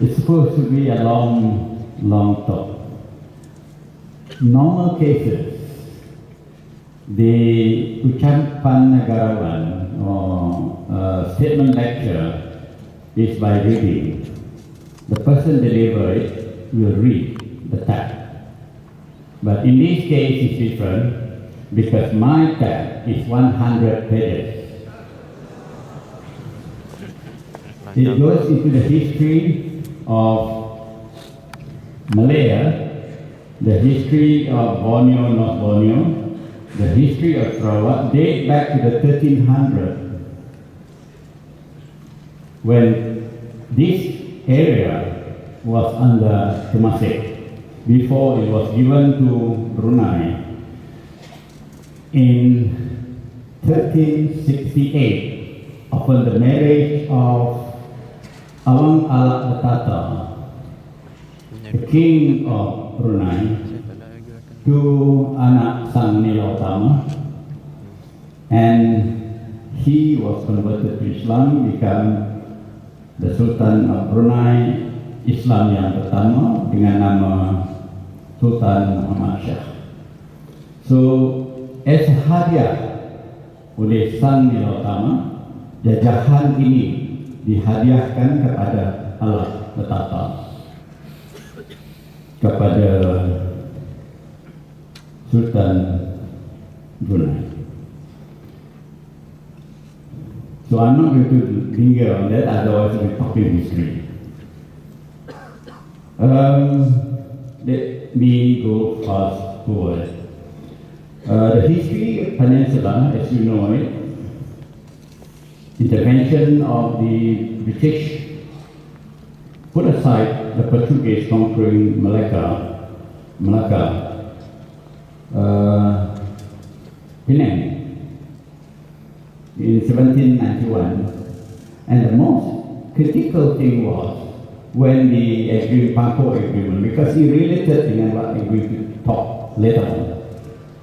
It's supposed to be a long talk. Normal cases, the Syarahan Negarawan or statement lecture is by reading. The person deliver it will read the text. But in this case it's different because my text is 100 pages. It goes into the history of Malaya, the history of Borneo, North Borneo, the history of Sarawak, date back to the 1300s, when this area was under Temasek, before it was given to Brunei. In 1368, upon the marriage of Awang Alak Tata, the king of Brunei, to anak sang Nila Utama, and he was converted to Islam, become the Sultan of Brunei, Islam yang pertama dengan nama Sultan Muhammad Shah. So, as a hadiah oleh sang Nila Utama, jajahan ini dihadiahkan kepada Allah Tata, kepada Sultan Brunei. So I'm not going to linger on that, otherwise we'll be talking history. Let me go fast forward. The history of Peninsula, as you know it, intervention of the British put aside the Portuguese conquering Malacca, Penang in 1791, and the most critical thing was when the Pangkor Agreement, because he related in what I'm going to talk later on,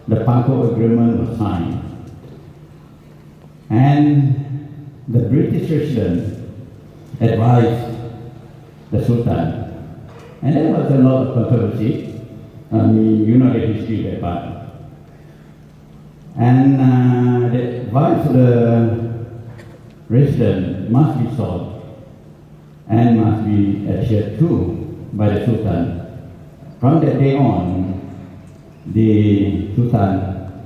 the Pangkor Agreement was signed, and the British resident advised the Sultan, and there was a lot of controversy. I mean, you know the history of that part. And the advice of the resident must be solved and must be adhered to by the Sultan. From that day on, the Sultan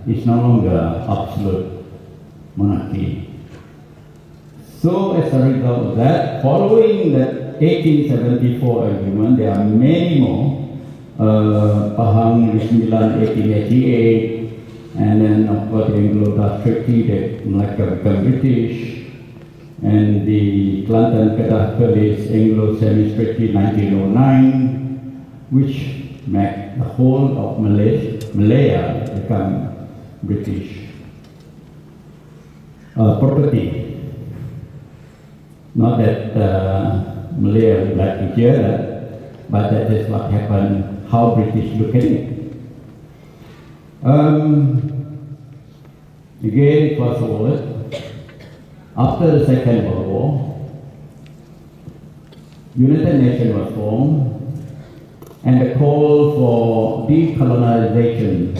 is no longer absolute monarchy. So as a result of that, following the 1874 agreement, there are many more. Pahang 1888, and then of course the Anglo-Dutch Treaty that Malacca became British, and the Kelantan-Kedah-Perlis Anglo-Semitic Treaty 1909, which made the whole of Malaya become British property. Not that Malaya would like to hear that, but that is what happened, how British look at it. Again, fast forward, after the Second World War, United Nations was formed, and the call for decolonization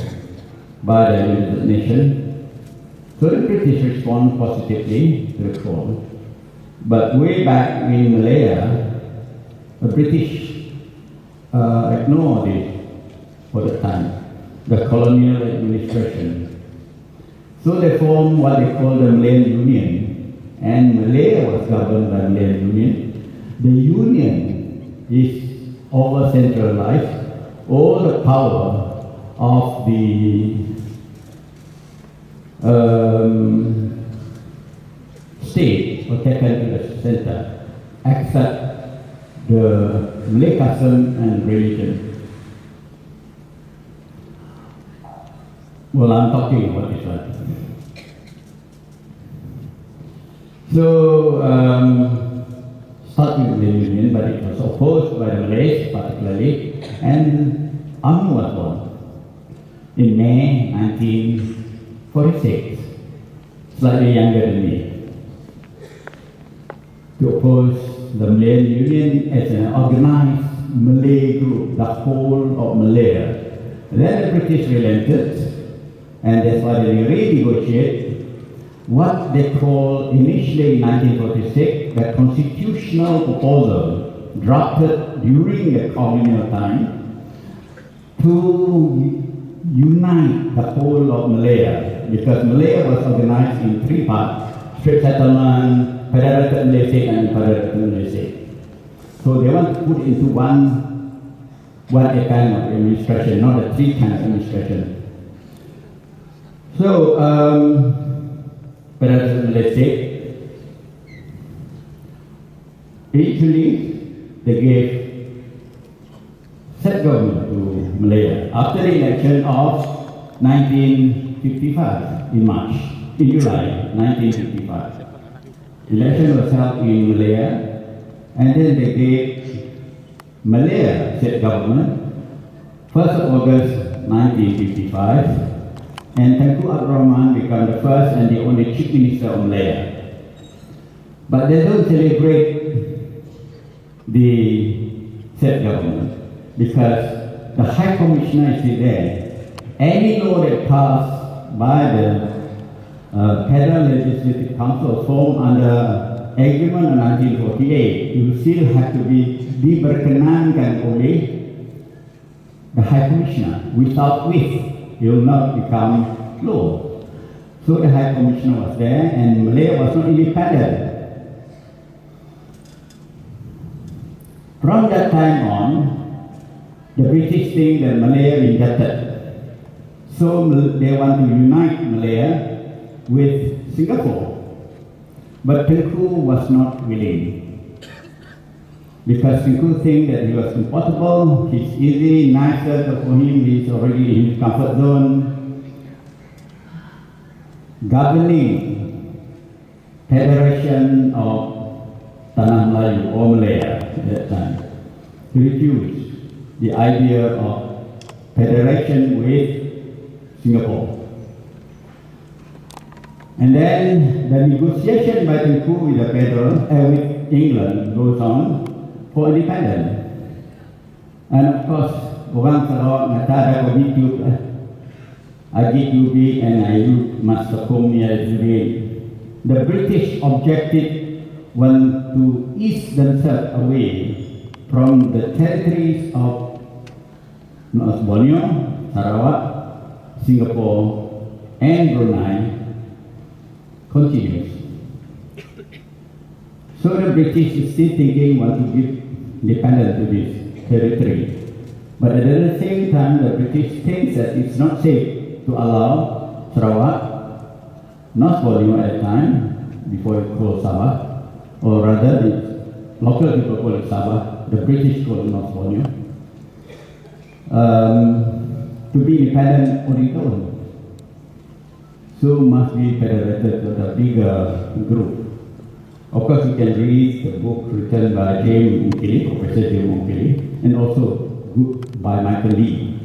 by the United Nations. So the British respond positively to the call. But way back in Malaya, the British ignored it for the time, the colonial administration. So they formed what they call the Malayan Union, and Malaya was governed by Malayan Union. The Union is over-centralized. All the power of the state was taken to the center, except the Malay custom and religion. Well, I'm talking about this one. So, starting with the Union, but it was opposed by the Malays particularly, and UNIMAS was born in May 1946, slightly younger than me. to oppose the Malayan Union as an organized Malay group, the whole of Malaya. Then the British relented, and that's why they renegotiate what they call initially in 1946 the constitutional proposal drafted during the colonial time to unite the whole of Malaya, because Malaya was organized in three parts: straight settlement, Federated Malaysia, and Federated Malaysia. So they want to put into one kind of administration, not a three kind of administration. So Federated Malaysia, eventually they gave set government to Malaya after the election of 1955 in July 1955. Election was held in Malaya, and then they gave Malaya state government 1st of August 1955, and Tuanku Abdul Rahman became the first and the only chief minister of Malaya. But they don't celebrate the state government because the High Commissioner is still there. Any law that passed by the Federal Legislative Council formed under Agreement of 1948, you still have to be diperkenankan oleh the High Commissioner. Without which, it will not become law. So the High Commissioner was there, and Malaya was not independent. From that time on, the British think that Malaya is indebted. So they want to unite Malaya with Singapore. But Tuanku was not willing, because Tuanku think that he was comfortable, he's easy, nicer for him, he's already in his comfort zone. Governing Federation of Tanah Melayu or Malaya at that time, he refused the idea of federation with Singapore. And then the negotiation by Tuanku with the with England goes on for independence. And of course, orang Sarawak kata ada komitmen Haji Yubi and Ayub Masakum Yazuri. The British objected want to ease themselves away from the territories of North Borneo, Sarawak, Singapore, and Brunei. Continues. So the British is still thinking want to give independence to this territory. But at the same time, the British thinks that it's not safe to allow Sarawak, North Borneo at the time, before it called Sabah, or rather the local people call it Sabah, the British call it North Borneo, to be independent on its own. So must be federated to the bigger group. Of course, you can read the book written by James Mungkili, Professor James Mungkili, and also by Michael Lee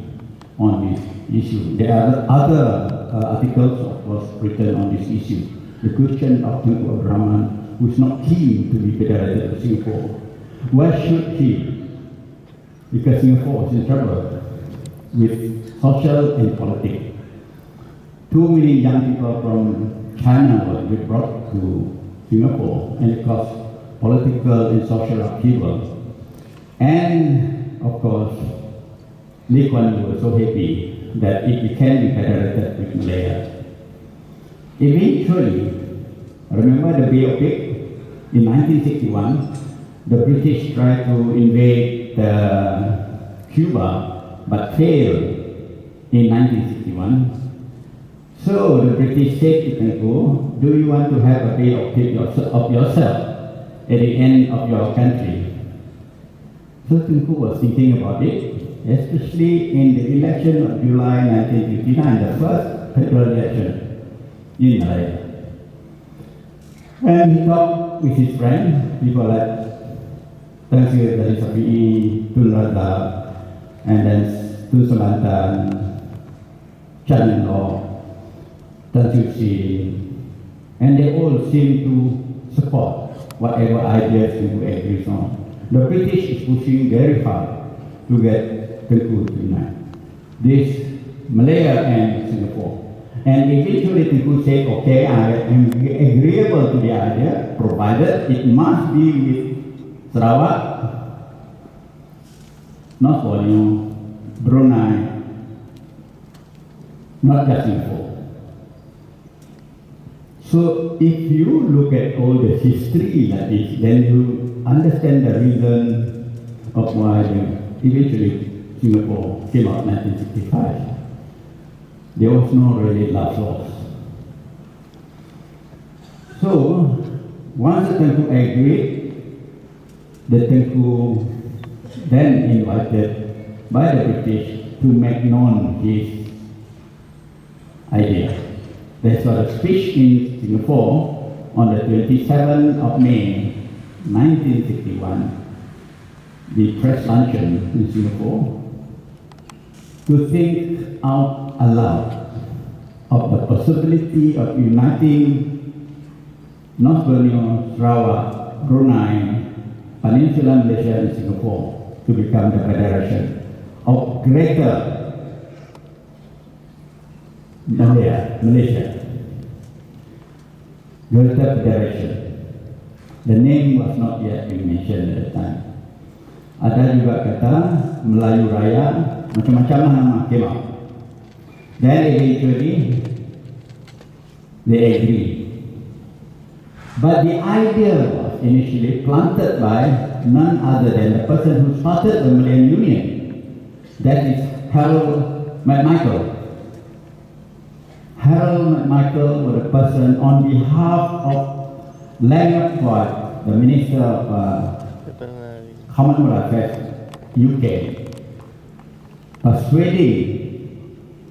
on this issue. There are other articles, of course, written on this issue. The question of Tuanku Abdul Rahman, who is not keen to be federated to Singapore. Why should he? Because Singapore is in trouble with social and politics. 2 million young people from China were brought to Singapore, and it caused political and social upheaval. And of course, Lee Kuan Yew was so happy that it can be federated with Malaya. Eventually, remember the Bay of Pigs? In 1961, the British tried to invade Cuba, but failed in 1961. So the British said to Tuanku, do you want to have a Bay of Pigs of yourself at the end of your country? So Tuanku was thinking about it, especially in the election of July 1959, the first federal election in Malaya. And he talked with his friends, people like Tan Sri dari Sapi, Tun Razak, and then Tun Semantan, Chan Law, Tan Susi, and they all seem to support whatever ideas Tengku agrees on. The British is pushing very hard to get Tengku to unite. This Malaya and Singapore. And eventually Tengku said, okay, I am agreeable to the idea, provided it must be with Sarawak, North Borneo, Brunei, not just Singapore. So if you look at all the history like this, then you understand the reason of why eventually Singapore came out in 1965. There was no really love lost. So once the Tengku agreed, the Tengku then invited by the British to make known his idea. There was a speech in Singapore on the 27th of May 1961, the press luncheon in Singapore, to think out aloud of the possibility of uniting North Borneo, Sarawak, Brunei, Peninsula Malaysia and Singapore to become the federation of Greater Malaysia. Greater Federation. The name was not yet being mentioned at the time. Ada juga kata Melayu Raya, macam-macam lah nama came out. Then eventually they agreed. But the idea was initially planted by none other than the person who started the Malayan Union. That is Harold McMichael. Harold McMichael was a person on behalf of Leonard Floyd, the Minister of Commonwealth Affairs, UK, persuading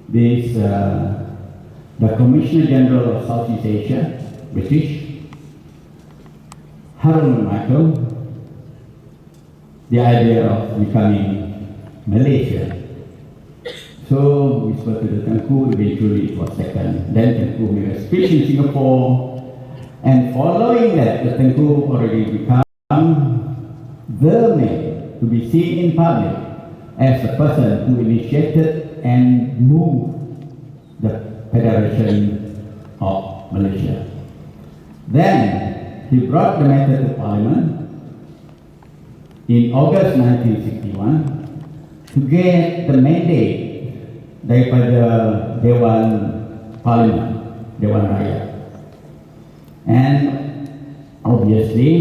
this, the Commissioner General of Southeast Asia, British, Harold McMichael, the idea of becoming Malaysia. So we spoke to the Tengku, eventually it was second. Then Tengku made a speech in Singapore, and following that, the Tengku already become the man to be seen in public as the person who initiated and moved the Federation of Malaysia. Then he brought the matter to Parliament in August 1961 to get the mandate daripada Dewan Parlimen, Dewan Rakyat. And obviously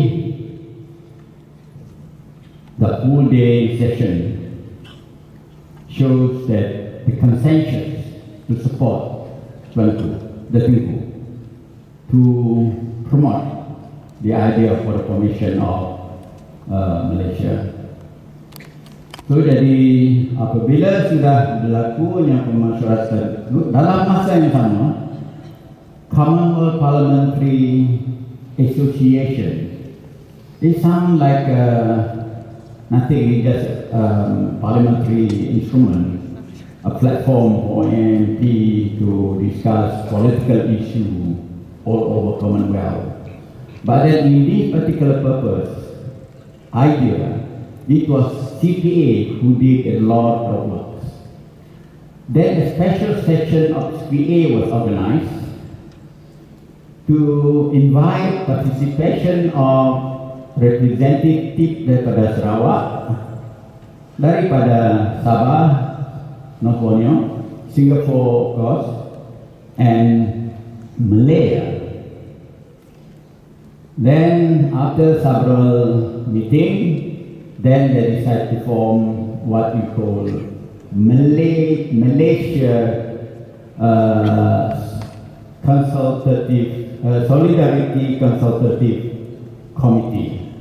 the full day session shows that the consensus to support the Tengku to promote the idea for the formation of Malaysia. So jadi apabila sudah berlakunya pemusyawaratan dalam masa yang sama, Commonwealth Parliamentary Association, it sounds like nothing, just parliamentary instrument, a platform for MP to discuss political issue all over Commonwealth. But then in this particular purpose, idea, it was CPA who did a lot of work. Then a special section of CPA was organized to invite participation of representative daripada Sarawak, daripada Sabah, North Borneo, Singapore of course, and Malaya. Then after several meetings, then they decided to form what we call Malaysia Solidarity Consultative Committee,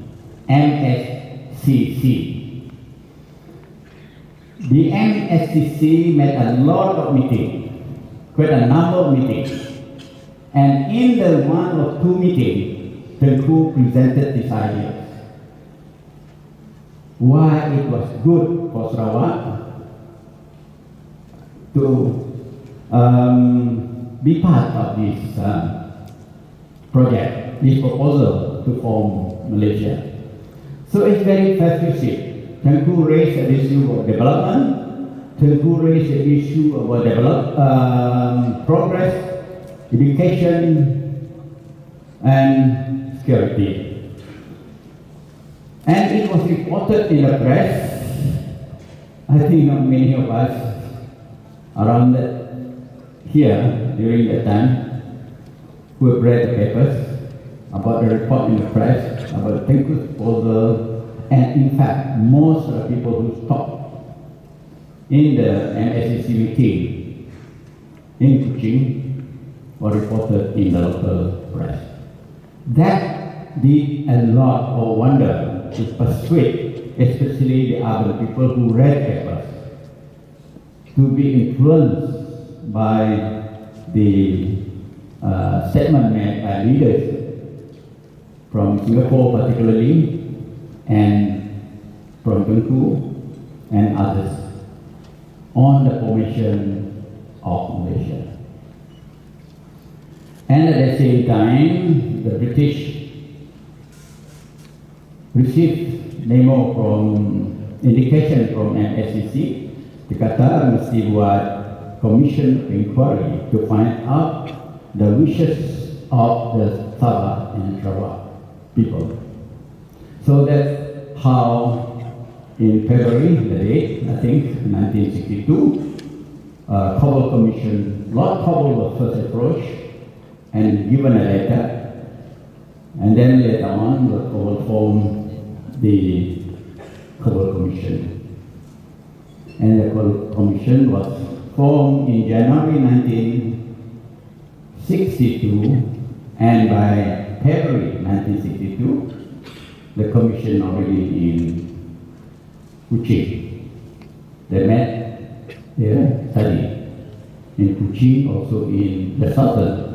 MSCC. The MSCC made a lot of meetings, quite a number of meetings, and in the one or two meetings, Tengku presented this idea. Why it was good for Sarawak to be part of this project, this proposal to form Malaysia. So it's very persuasive. Tuanku raised the issue of development. Tuanku raised the issue about progress, education, and security. And it was reported in the press. I think not many of us around here during that time who have read the papers about the report in the press about the Tuanku's proposal, and in fact most of the people who talked in the MSCC meeting in Kuching were reported in the local press. That did a lot of wonder to persuade, especially the urban people who read papers, to be influenced by the statement made by leaders from Singapore particularly, and from Tuanku and others on the formation of Malaysia. And at the same time, the British received memo from indication from MSCC, dikata mesti buat commission inquiry to find out the wishes of the Sabah and Sarawak people. So that's how in February, the date, I think, 1962, Cobble Commission, Lord Cobble was first approached and given a letter, and then later on, Lord Cobble formed the Cobble Commission. And the Cobble Commission was formed in January 1962, and by February 1962, the commission already in Kuching. They met there, studied in Kuching, also in the southern,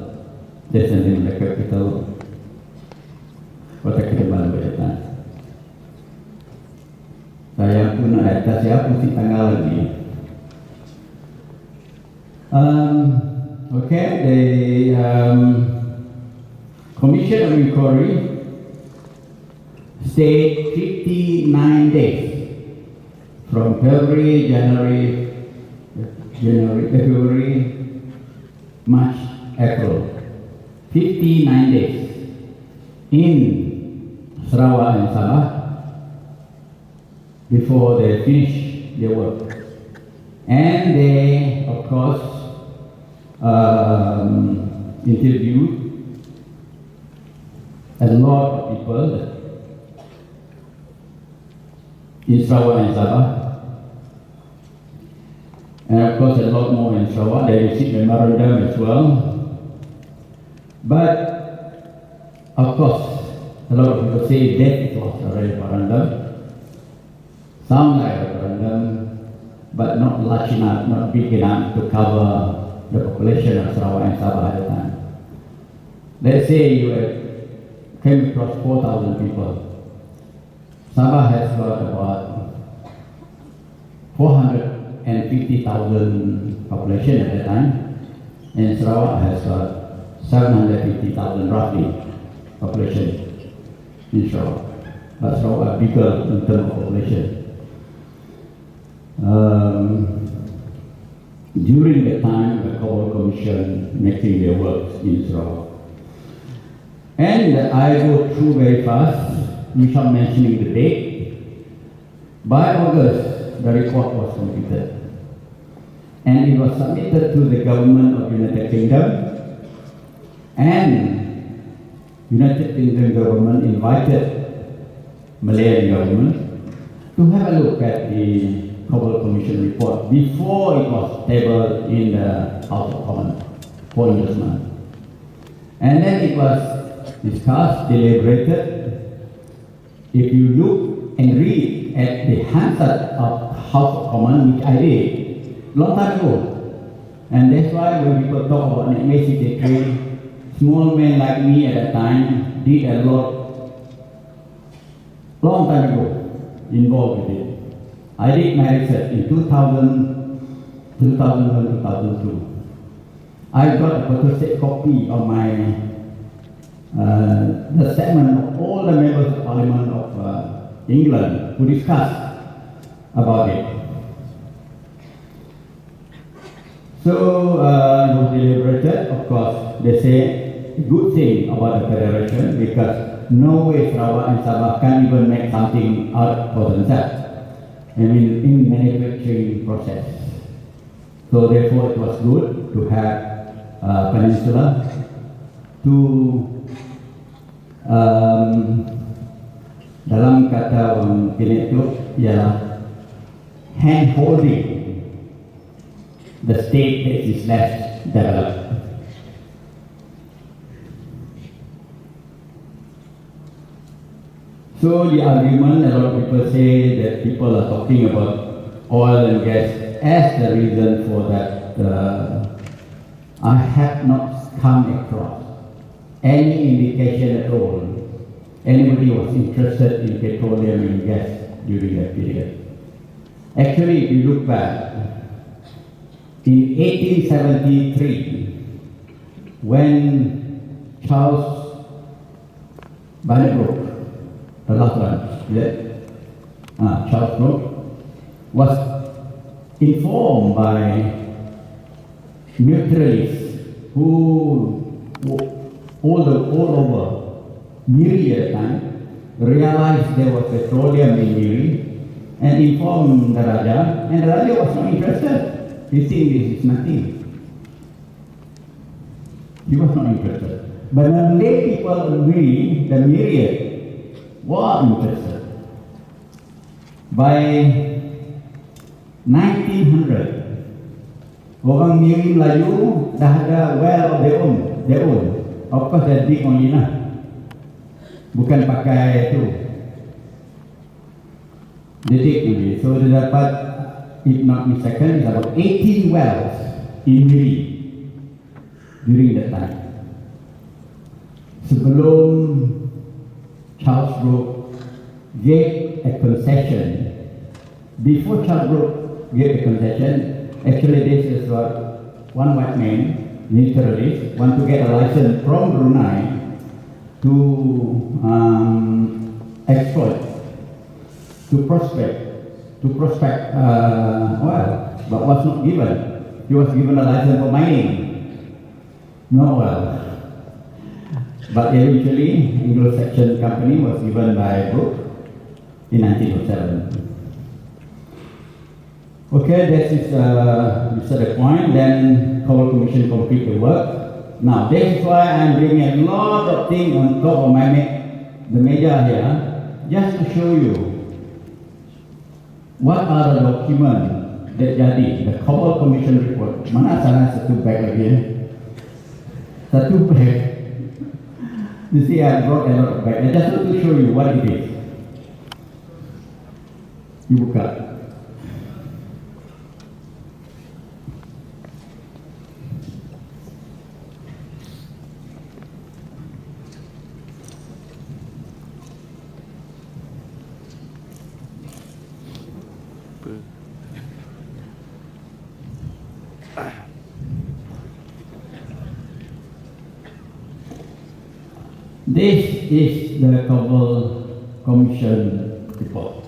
that's the name of the capital, Kota Kinabalu by that time. Saya pun ada siapa mesti tanggal lagi. Okay, the Commission of Inquiry stayed 59 days from February, February, March, April. 59 days in Sarawak and Sabah before they finish their work. And they, of course, interviewed a lot of people in Sarawak and Sabah, and of course a lot more in Sarawak. They received memorandum as well. But of course, a lot of people say that it was a referendum. Sound like a referendum, but not large enough, not big enough to cover the population of Sarawak and Sabah at the time. Let's say you came across 4,000 people. Sabah has got about 450,000 population at that time, and Sarawak has got 750,000 roughly population in Sarawak. But Sarawak bigger in terms of population. During the time, the Cobble Commission making their works in Sarawak. And I go through very fast, without mentioning the date. By August, the report was completed. And it was submitted to the government of United Kingdom. And United Kingdom government invited Malayan government to have a look at the Cobble Commission report before it was tabled in the House of Commons for endorsement. And then it was discussed, deliberated. If you look and read at the Hansard of House of Commons, which I did long time ago, and that's why when people talk about an MSCC, small men like me at that time did a lot, long time ago, involved with it. I did my research in 2000, 2001, 2002. I got a photostat copy of my the segment of all the members of Parliament of England to discuss about it. So it was deliberated. Of course, they say a good thing about the federation because no way Sarawak and Sabah can even make something out for themselves. I mean, in manufacturing process. So therefore, it was good to have peninsula to dalam kata orang kini itu ialah hand holding the state that is less developed. So the argument, a lot of people say that people are talking about oil and gas as the reason for that. I have not come across any indication at all anybody was interested in petroleum and gas during that period. Actually, if you look back, in 1873, when Charles Bannerbrook, the last one, Charles Brook, was informed by militarists who all over Miri at the time realized there was petroleum in Miri and informed the Raja, and the Raja was not interested. He think this is nothing. He was not interested. But the lay people in Miri, the Myriad, were interested. By 1900, orang Miri Melayu dah ada well of their own. Of course, they dig only lah. Bukan pakai tu. They dig only. So dia dapat, if not mistaken, it's about 18 wells in Miri during that time. Sebelum Charles Brooke gave a concession, before Charles Brooke gave a concession, actually this is what one white man, naturalist, want to get a license from Brunei to exploit, to prospect oil, but was not given. He was given a license for mining, no oil. But eventually, Anglo-Saxon company was given by Brooke in 1907. Okay, this is the point. Then Cobble Commission complete the work. Now, this is why I'm bringing a lot of things on top of the media here, just to show you what are the documents that jadi the Cobble Commission report. Mana sana satu bag lagi? Satu bag. You see, I brought a lot of bags. I just want to show you what it is. You buka. This is the Cobble Commission report.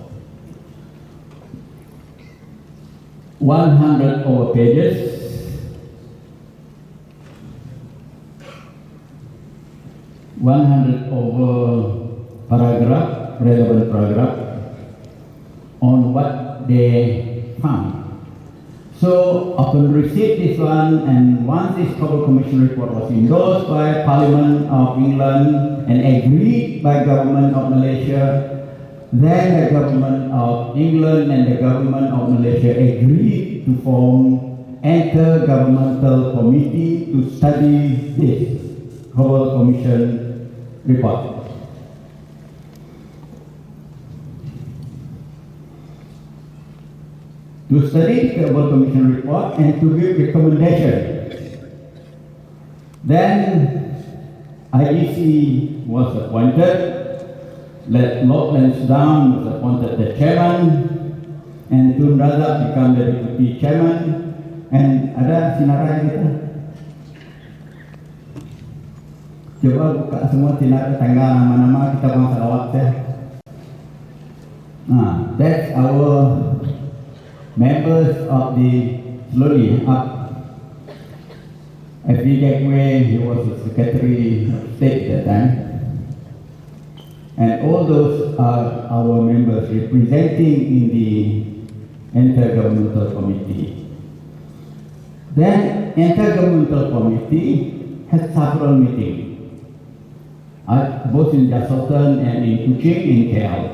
100 over pages, 100 over paragraph, relevant paragraph, on what they found. So, upon receipt this one, and once this Cobble Commission report was endorsed by Parliament of England and agreed by Government of Malaysia, then the Government of England and the Government of Malaysia agreed to form intergovernmental committee to study this Cobble Commission report. To study the Cobble Commission report and to give recommendation. Then IEC was appointed, Lord Lansdowne was appointed the chairman, and Tun Razak became the deputy chairman, and ada Syarahan kita. Coba buka semua tina tangga nama-nama kita orang Sarawak saya. That's our members of the slowly up. YABhg, he was the Secretary of State at that time. And all those are our members representing in the Intergovernmental Committee. Then Intergovernmental Committee has several meetings, both in Jaafar and in Kunci in KL.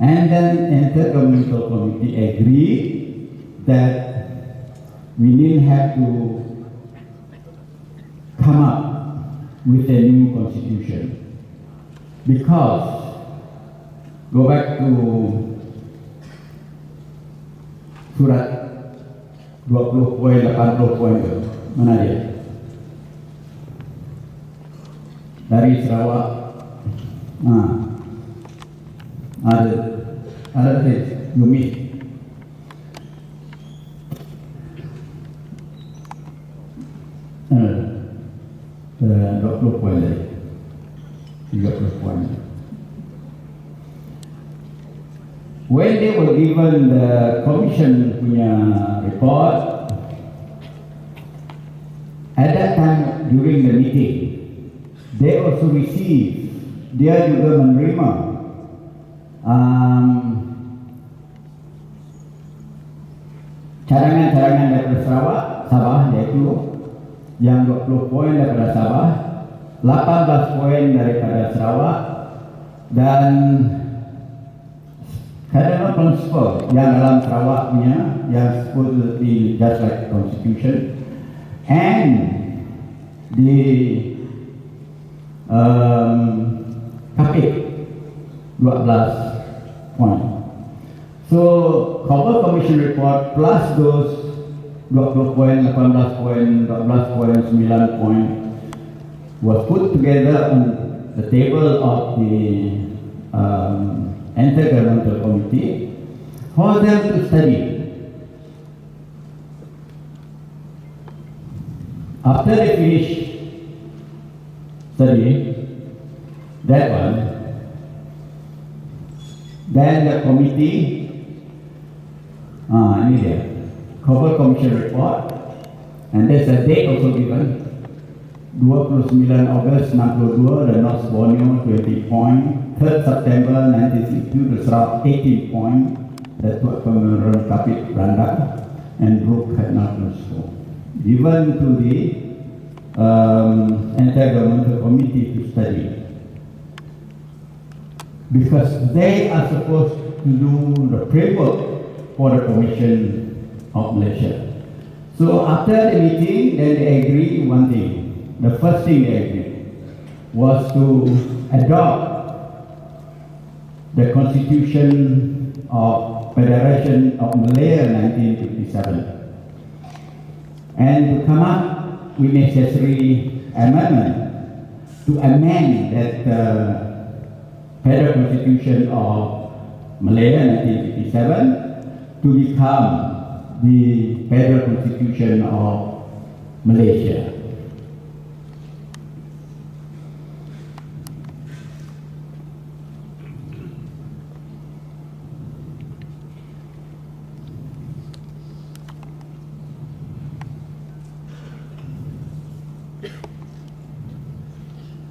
And then Intergovernmental Committee agreed that we didn't have to come up with a new constitution because, go back to surat 20 poin, 80 poin itu, mana dia? Dari Sarawak, ada Yumi. The 20 poin dari 30 poin. When they were given the commission punya report, at that time during the meeting, they also received, dia juga menerima cadangan-cadangan daripada Sabah, yaitu yang 20 poin daripada Sabah, 18 poin daripada Sarawak, dan Cardinal Principle yang dalam Sarawak punya, yang supposedly just like Constitution, and the Kapit 12 poin. So, Global Commission report plus those 20 poin, 18 poin, 12 poin, 9 poin was put together on the table of the Intergovernmental Committee for them to study. After they finish studying that one, then the committee, ini dia, Global Commission report, and there's a date also given, 29 Ogos 62, the North Borneo 20 point, 3rd September 1962, the Sarawak 18 point, the Tuan Pemerintah Kapit Randak, and Brook Cardinal Principle, given to the Intergovernmental Committee to study. Because they are supposed to do the framework for the Commission of Malaysia. So after the meeting, then they agreed one thing. The first thing they agreed was to adopt the Constitution of Federation of Malaya 1957 and to come up with necessary amendment to amend that Federal Constitution of Malaya 1957 to become the Federal Constitution of Malaysia.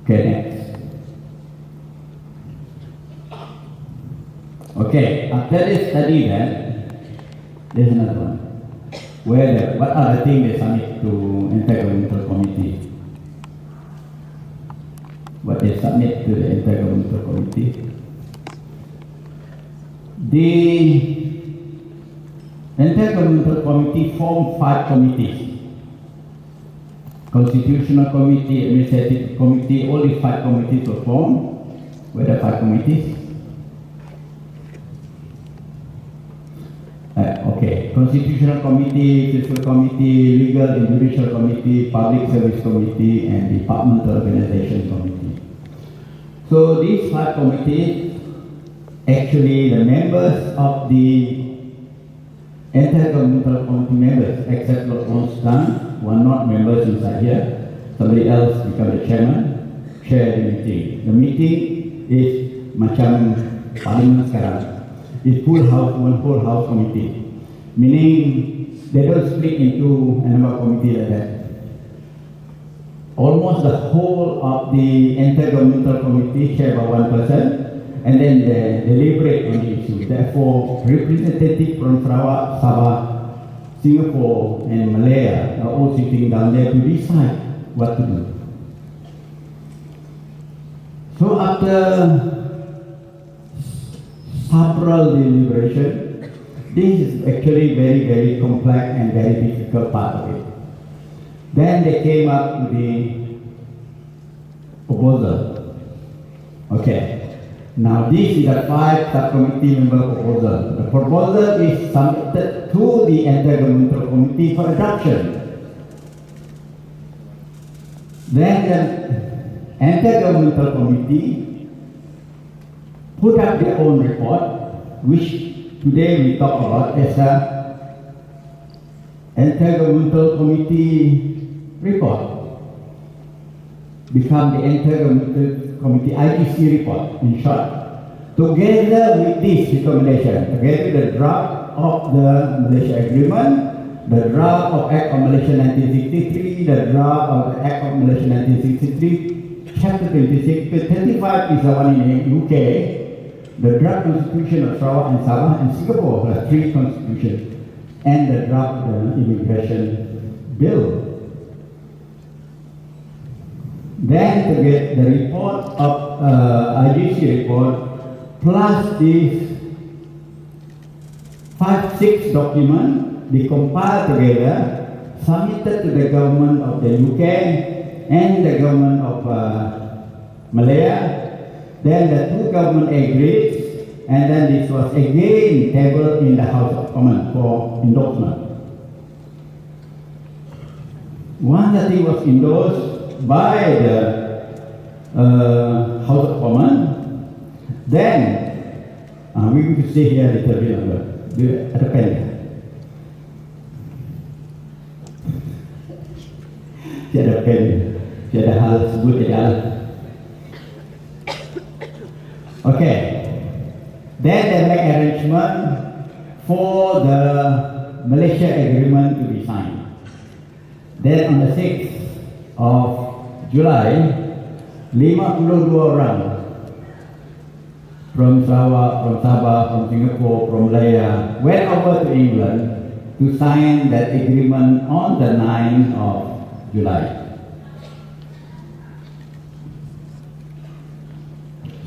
Okay, next. Okay, after this study then, there's another one. What are the things they submit to Intergovernmental Committee? What they submit to the Intergovernmental Committee? The Intergovernmental Committee formed 5 committees. Constitutional Committee, Administrative Committee, all these 5 committees were formed. Were the 5 committees? Okay, Constitutional Committee, Fiscal Committee, Legal and Judicial Committee, Public Service Committee, and Departmental Organization Committee. So these 5 committees, actually the members of the Intergovernmental Committee members, except Lord Constant, were not members inside here. somebody else become the chairman, chair the meeting. The meeting is macam parliament sekarang. It's full house, one full house committee. Meaning they don't split into a number of committee like that. Almost the whole of the intergovernmental committee chaired by one person, and then they deliberate on the issue. Therefore, representatives from Sarawak, Sabah, Singapore, and Malaya are all sitting down there to decide what to do. So after several deliberations, this is actually very, very complex and very difficult part of it. Then they came up with the proposal. Okay. Now this is a 5 subcommittee member proposal. The proposal is submitted to the intergovernmental committee for adoption. Then the intergovernmental committee put up their own report, which today we talk about as a intergovernmental committee report. Become the intergovernmental committee IGC report, in short. Together with this recommendation, together the draft of the Malaysia Agreement, the draft of Act of Malaysia 1963, the draft of the Act of Malaysia 1963, Chapter 26, 35 is the one in the UK, the draft constitution of Sarawak and Sabah and Singapore, the 3 constitutions, and the draft of the immigration bill. Then to get the report of IGC report plus these 5-6 documents, they compiled together, submitted to the government of the UK and the government of Malaya. Then the 2 government agreed, and then this was again tabled in the House of Commons for endorsement. Once that it was endorsed by the House of Commons, then we will stay here a little bit longer. At the pen. Tiada pen, tiada hal sebut tiada hal. Okay. Then they make arrangement for the Malaysia Agreement to be signed. Then on the 6th of July, 52 orang from Sarawak, from Sabah, from Singapore, from Malaya went over to England to sign that agreement on the 9th of July.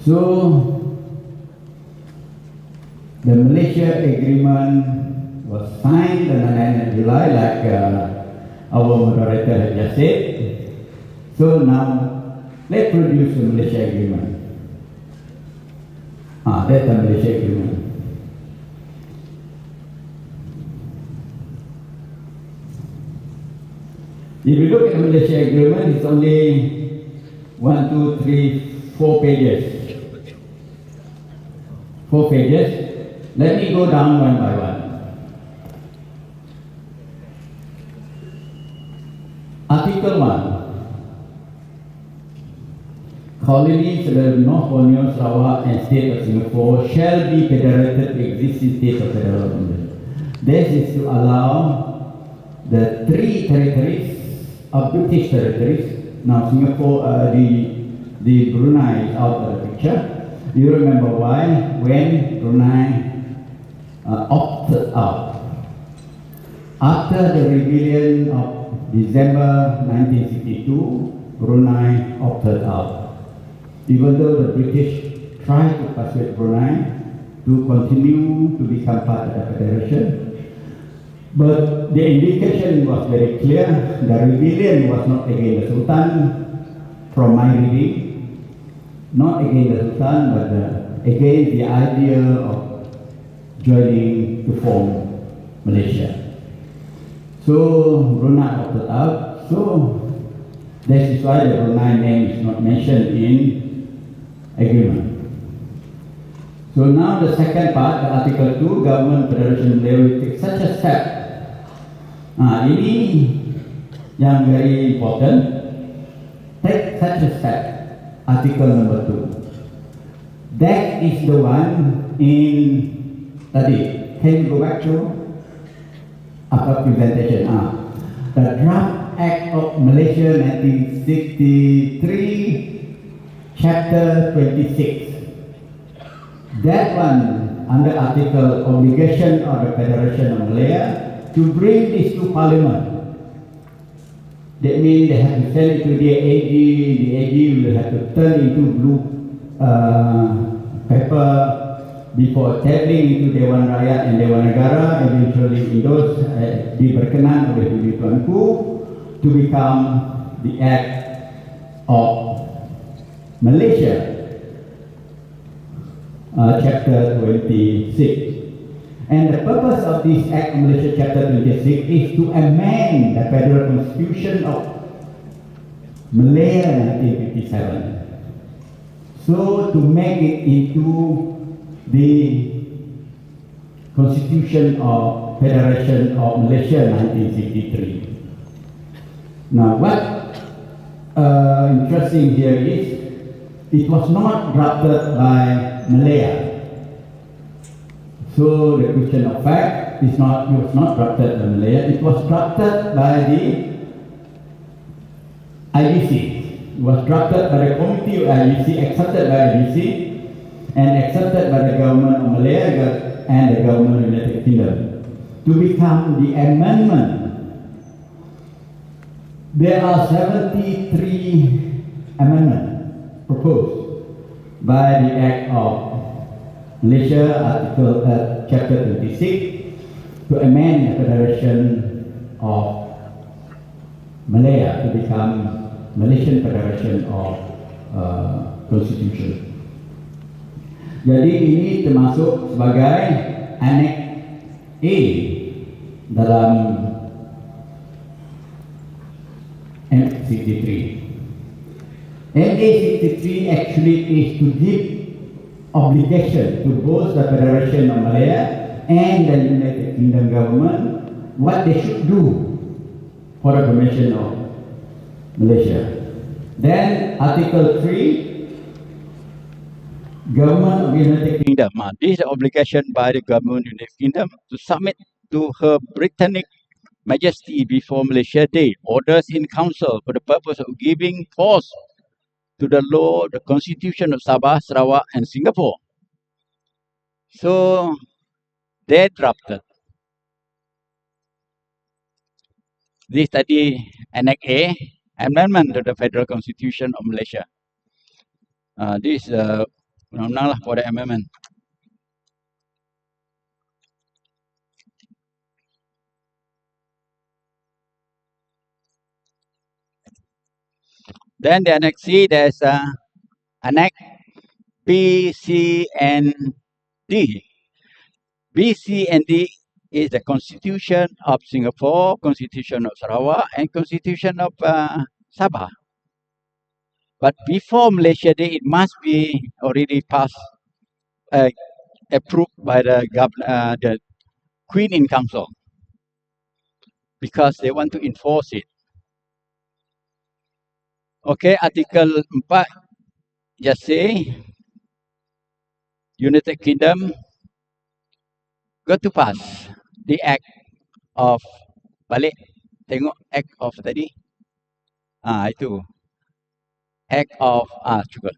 So, the Malaysia Agreement was signed on the 9th of July, like our moderator had just said. So now, let's produce the Malaysia Agreement. That's the Malaysia Agreement. If you look at the Malaysia Agreement, it's only 1, 2, 3, 4 pages. 4 pages. Let me go down one by one. Article 1. Colonies of the North Borneo, Sarawak and State of Singapore shall be federated to existing states of federal government. This is to allow the 3 territories of British territories. Now Singapore, the Brunei is out of the picture. You remember why? When Brunei opted out. After the rebellion of December 1962, Brunei opted out. Even though the British tried to persuade Brunei to continue to become part of the Federation, but the indication was very clear. The rebellion was not against the Sultan, from my reading, not against the Sultan, but against the idea of joining to form Malaysia. So Brunei opted out. So that is why the Brunei name is not mentioned in agreement. So now the second part, the Article 2, Government Federation will take such a step. Ini yang very important. take such a step, article number 2. That is the one in tadi. Can you go back to our presentation? The Draft Act of Malaysia 1963, Chapter 26. That one under article obligation of the Federation of Malaya to bring this to Parliament. That means they have to send it to the AG. The AG will have to turn into blue paper before tabling into Dewan Rakyat and Dewan Negara, eventually endorsed, diberkenan oleh Tuanku to become the Act of Malaysia, Chapter 26. And the purpose of this Act of Malaysia Chapter 26 is to amend the Federal Constitution of Malaya 1957. So to make it into the Constitution of Federation of Malaysia 1963. Now what interesting here is it was not drafted by Malaya. So the question of fact is not, it was not drafted by Malaya, it was drafted by the IBC. It was drafted by the committee of IBC, accepted by IBC, and accepted by the government of Malaya and the government of the United Kingdom to become the amendment. There are 73 amendments proposed by the Act of Malaysia, Article Chapter 26, to amend the Federation of Malaya to become Malaysian Federation of Constitution. Jadi ini termasuk sebagai Annex A dalam MA63. MA63 actually is to give obligation to both the Federation of Malaya and the United Kingdom government what they should do for the formation of Malaysia. Then Article 3, Government of the United Kingdom. This is the obligation by the Government of the United Kingdom to submit to Her Britannic Majesty before Malaysia Day orders in Council for the purpose of giving force to the law, the Constitution of Sabah, Sarawak and Singapore. So they drafted this tadi Annex A, Amendment to the Federal Constitution of Malaysia. This undang-undang lah for the amendment. Then the Annex C, there's Annex B, C, and D. B, C, and D is the Constitution of Singapore, Constitution of Sarawak, and Constitution of Sabah. But before Malaysia Day, it must be already passed, approved by the Queen in Council, because they want to enforce it. Okay, Article 4 just say United Kingdom got to pass the Act of balik tengok Act of tadi itu Act of cuba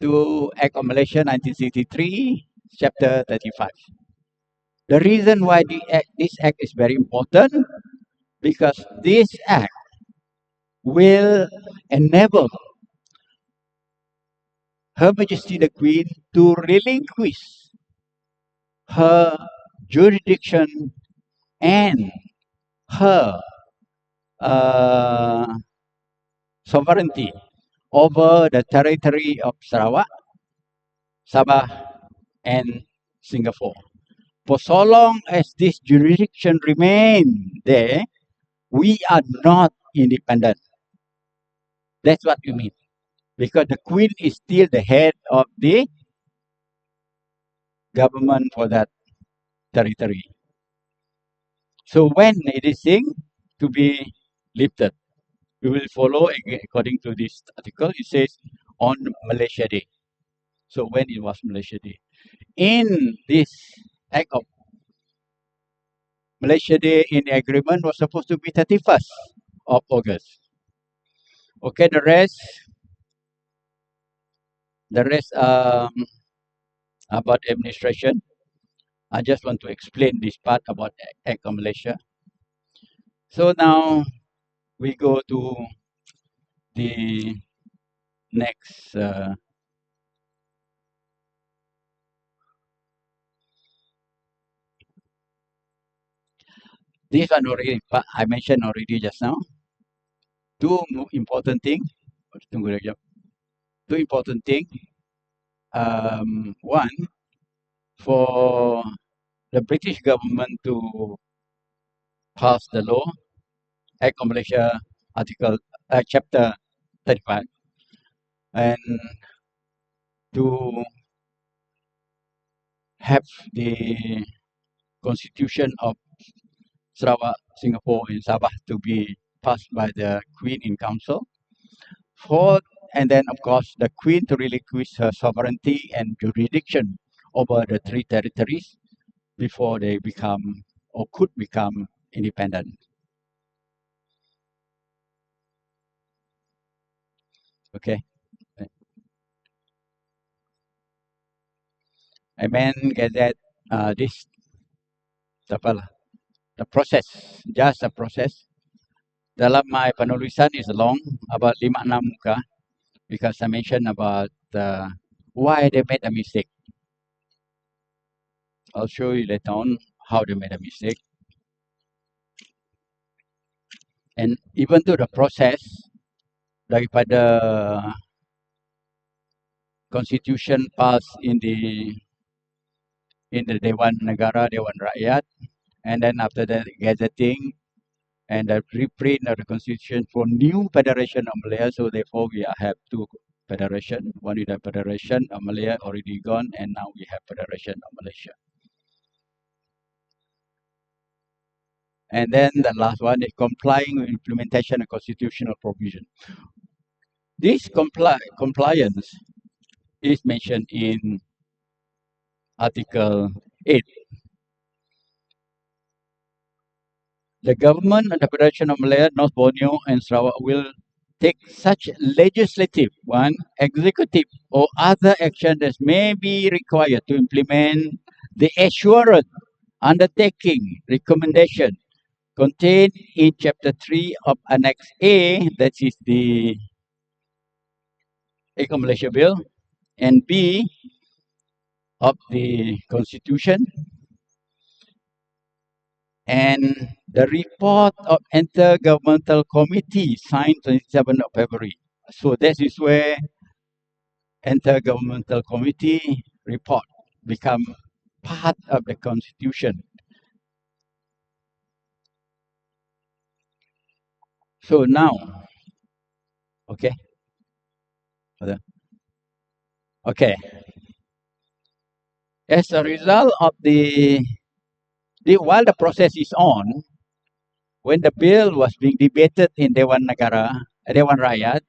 to Act of Malaysia 1963 Chapter 35. The reason why this Act is very important because this Act will enable Her Majesty the Queen to relinquish her jurisdiction and her sovereignty over the territory of Sarawak, Sabah, and Singapore. For so long as this jurisdiction remains there, we are not independent. That's what you mean. Because the Queen is still the head of the government for that territory. So when it is seen to be lifted, We will follow according to this article. It says on Malaysia Day. So when it was Malaysia Day? In this act of Malaysia Day in the agreement was supposed to be 31st of August. Okay, the rest about administration. I just want to explain this part about Act of Malaysia. So now we go to the next. This one already I mentioned already just now. Two important thing. Two important thing. One, for the British government to pass the law, Act of Malaysia, Chapter 35, and to have the Constitution of Sarawak, Singapore, and Sabah to be passed by the Queen in Council. Fourth, and then of course the Queen to relinquish her sovereignty and jurisdiction over the three territories before they become or could become independent. Okay. Amen. Get that. This the process, just the process. Dalam my penulisan is long, about 5-6 muka, because I mentioned about why they made a mistake. I'll show you later on how they made a mistake. And even to the process, daripada constitution passed in the Dewan Negara, Dewan Rakyat, and then after that gazetting and the reprint of the constitution for new federation of Malaya. So therefore we have two federation. One is the Federation of Malaya already gone, and now we have Federation of Malaysia. And then the last one is complying with implementation of constitutional provision. This compliance is mentioned in Article 8. The government and the Federation of Malaya, North Borneo and Sarawak will take such legislative, one, executive or other action that may be required to implement the assurance, undertaking, recommendation contained in Chapter 3 of Annex A, that is the Act of Malaysia Bill, and B of the Constitution, and the report of Intergovernmental Committee signed 27th of February. So that is where Intergovernmental Committee report become part of the Constitution. So now, okay. Okay. As a result of while the process is on, when the bill was being debated in Dewan Rakyat,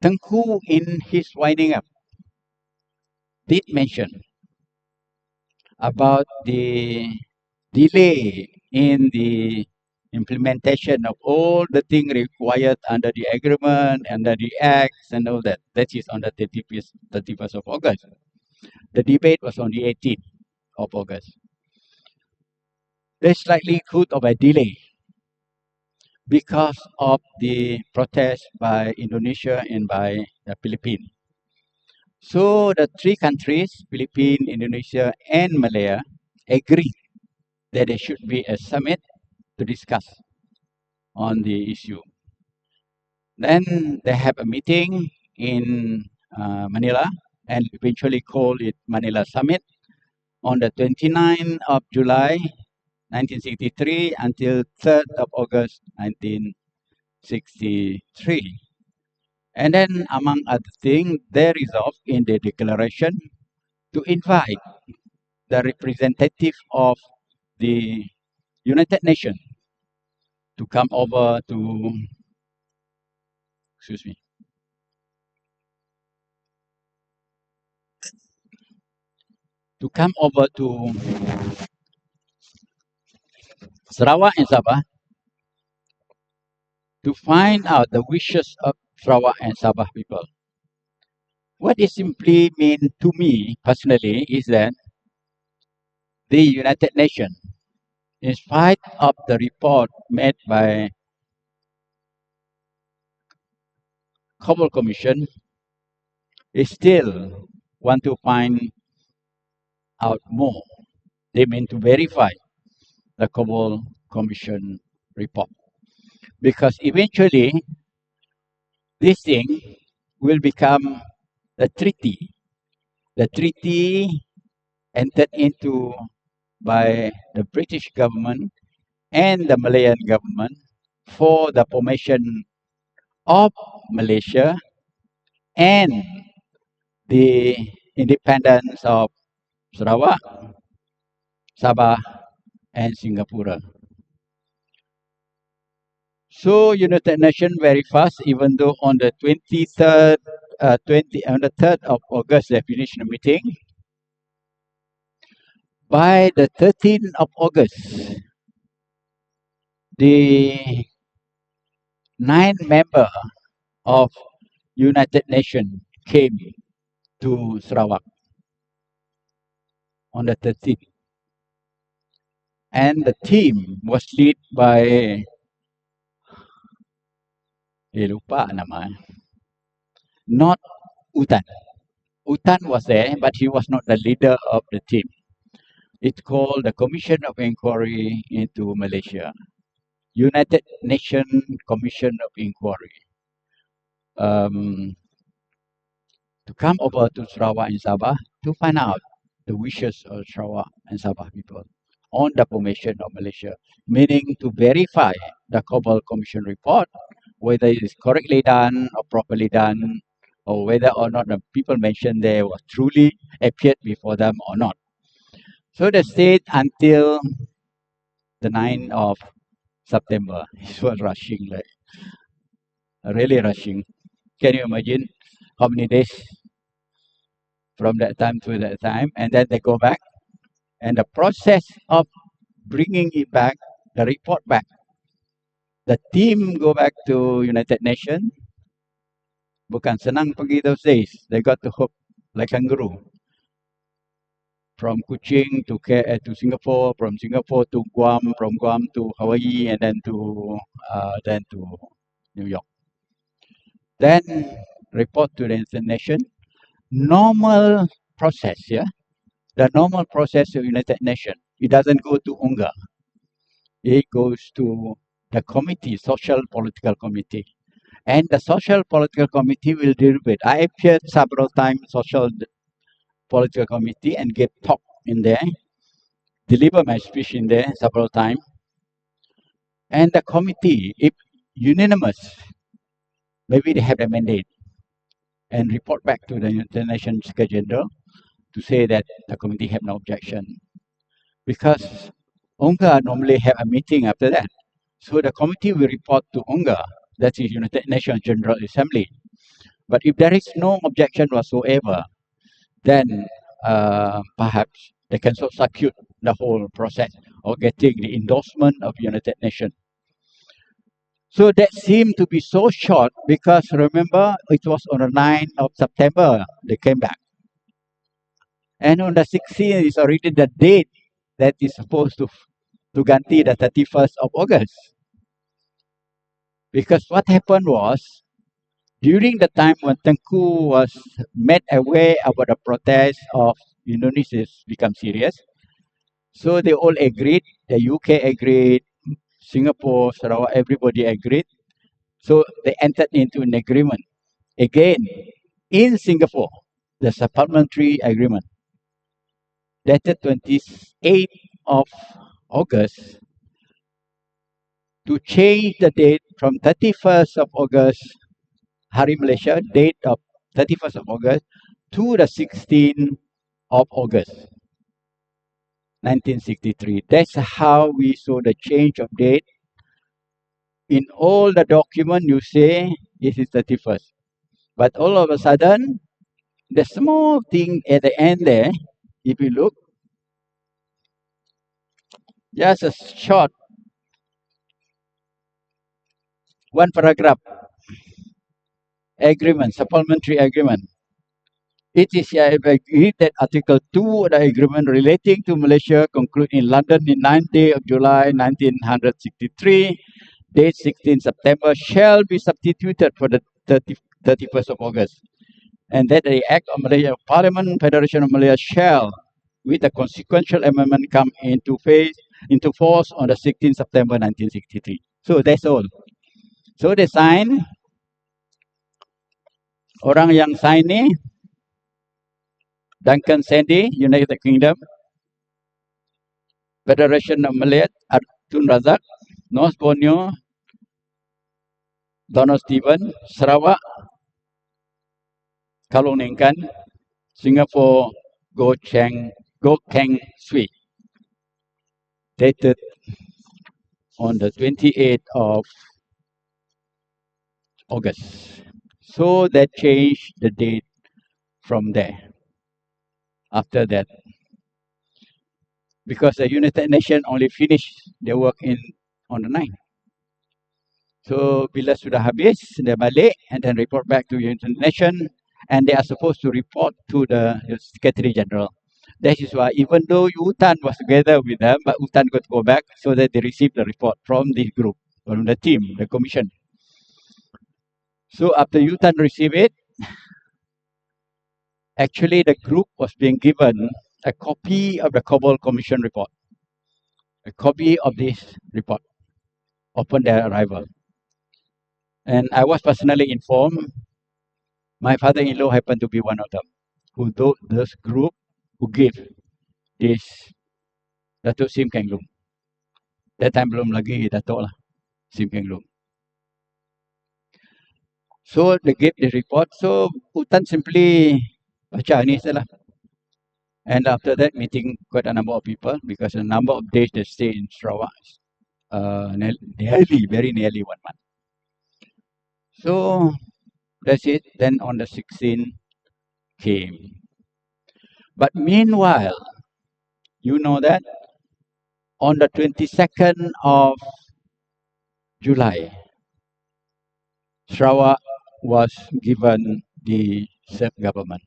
Tuanku in his winding up did mention about the delay in the implementation of all the things required under the agreement, under the acts and all that. That is on the 31st of August. The debate was on the 18th of August. There's likelihood of a delay because of the protest by Indonesia and by the Philippines. So the three countries, Philippines, Indonesia, and Malaya, agreed that there should be a summit to discuss on the issue. Then they have a meeting in Manila and eventually call it Manila Summit on the 29th of July 1963 until 3rd of August 1963. And then, among other things, they resolved in the declaration to invite the representative of the United Nations to come over to excuse me, to come over to Sarawak and Sabah to find out the wishes of Sarawak and Sabah people. What it simply means to me personally is that the United Nations, in spite of the report made by Kabul Commission, is still want to find out more. They mean to verify the Kabul Commission report. Because eventually, this thing will become a treaty. The treaty entered into by the British government and the Malayan government for the formation of Malaysia and the independence of Sarawak, Sabah, and Singapore. So United Nations very fast, even though on the 23rd, on the 3rd of August they finished the meeting. By the 13th of August, the 9 members of United Nations came to Sarawak on the 13th. And the team was led by, lupa nama, not Utan. Utan was there, but he was not the leader of the team. It's called the Commission of Inquiry into Malaysia, United Nations Commission of Inquiry. To come over to Sarawak and Sabah to find out the wishes of Sarawak and Sabah people on the formation of Malaysia, meaning to verify the Kabul Commission report, whether it is correctly done or properly done, or whether or not the people mentioned there was truly appeared before them or not. So they stayed until the 9th of September. It was rushing, like really rushing. Can you imagine how many days from that time to that time? And then they go back. And the process of bringing it back, the report back, the team go back to United Nations. Bukan senang pergi those days. They got to hop like kangaroo. From Kuching to Singapore, from Singapore to Guam, from Guam to Hawaii, and then to New York. Then report to the United Nations. Normal process, yeah. The normal process of United Nations. It doesn't go to UNGA. It goes to the committee, Social Political Committee. And the Social Political Committee will deal with. I appeared several times Social Political Committee and gave talk in there, deliver my speech in there several times. And the committee, if unanimous, maybe they have a mandate and report back to the United Nations Secretary General to say that the committee have no objection. Because UNGA normally have a meeting after that. So the committee will report to UNGA, that is United Nations General Assembly. But if there is no objection whatsoever, then perhaps they can substitute the whole process of getting the endorsement of United Nations. So that seemed to be so short because remember, it was on the 9th of September they came back. And on the 16th is already the date that is supposed to ganti the 31st of August. Because what happened was, during the time when Tuanku was made aware about the protest of Indonesia become serious, so they all agreed, the UK agreed, Singapore, Sarawak, everybody agreed. So they entered into an agreement. Again, in Singapore, the supplementary agreement, dated 28th of August, to change the date from 31st of August, Hari Malaysia, date of 31st of August, to the 16th of August, 1963. That's how we saw the change of date. In all the document you say it is 31st. But all of a sudden, the small thing at the end there, if you look, just a short one paragraph agreement, supplementary agreement. It is agreed that Article 2 of the agreement relating to Malaysia concluded in London in 9th day of July 1963, date 16 September, shall be substituted for the 31st of August. And that the Act of Malaysia Parliament Federation of Malaysia shall, with a consequential amendment, come into force on the 16th September 1963. So that's all. So they sign. Orang yang sign ni Duncan Sandy, United Kingdom, Federation of Malay, Tun Razak, North Borneo, Donald Stephen, Sarawak, Kaloningkan, Singapore, Go Keng Sui, dated on the 28th of August. So that changed the date from there. After that, because the United Nations only finished their work on the 9th. So bila sudah habis, dia balik and then report back to United Nations, and they are supposed to report to the Secretary General. That is why even though UTAN was together with them, but UTAN got to go back so that they received the report from this group, from the team, the commission. So after UTAN received it, actually the group was being given a copy of the Kabul Commission report, a copy of this report upon their arrival. And I was personally informed. My father-in-law happened to be one of them, who those group who gave this Datuk Sim Keng Lung. That time belum lagi Datuk lah, Sim Keng Lung. So they gave the report. So UTAN simply baca ni salah. And after that meeting quite a number of people, because the number of days they stay in Sarawak, very nearly 1 month. So that's it. Then on the 16th came. But meanwhile, you know that on the 22nd of July, Sarawak was given the self-government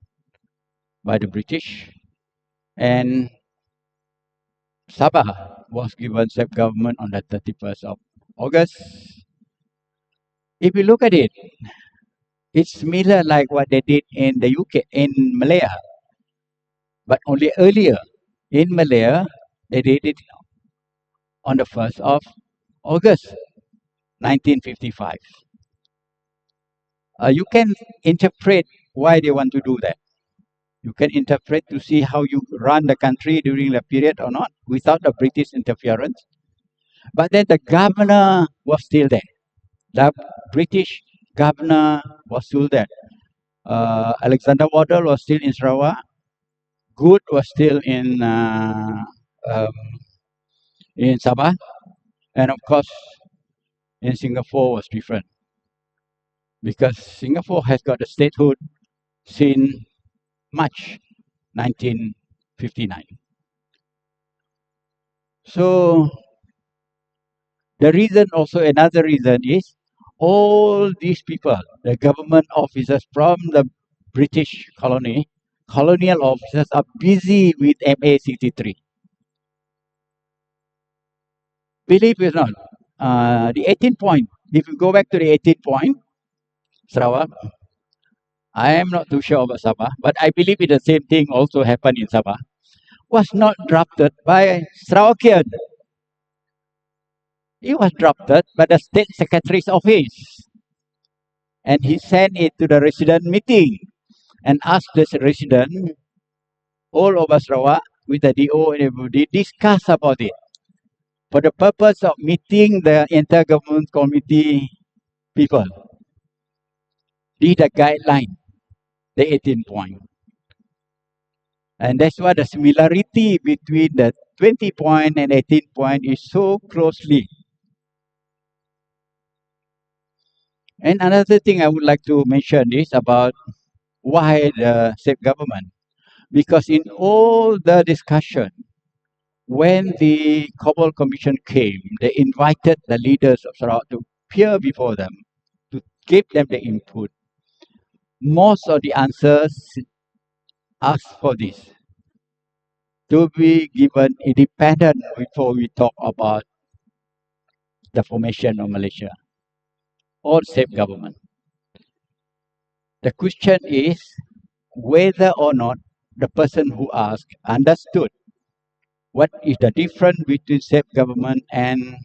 by the British, and Sabah was given self-government on the 31st of August. If you look at it, it's similar like what they did in the UK, in Malaya. But only earlier, in Malaya, they did it on the 1st of August, 1955. You can interpret why they want to do that. You can interpret to see how you run the country during the period or not, without the British interference. But then the governor was still there. The British governor was still there. Alexander Waddell was still in Sarawak. Good was still in Sabah, and of course, in Singapore was different, because Singapore has got a statehood since March 1959. So the reason, also another reason, is all these people, the government officers from the British colonial officers, are busy with MA 63. Believe it or not, the 18 point, if you go back to the 18 point, Sarawak, I am not too sure about Sabah, but I believe it the same thing also happened in Sabah, was not drafted by Sarawakian. It was drafted by the State Secretary's office. And he sent it to the resident meeting and asked the resident all over Sarawak with the DO and everybody discuss about it for the purpose of meeting the inter-government committee people. Did a guideline, the 18 point. And that's why the similarity between the 20 point and 18 point is so closely. And another thing I would like to mention is about why the state government. Because in all the discussion, when the Cobble Commission came, they invited the leaders of Sarawak to appear before them, to give them the input. Most of the answers asked for this, to be given independent before we talk about the formation of Malaysia or state government. The question is whether or not the person who asked understood what is the difference between state government and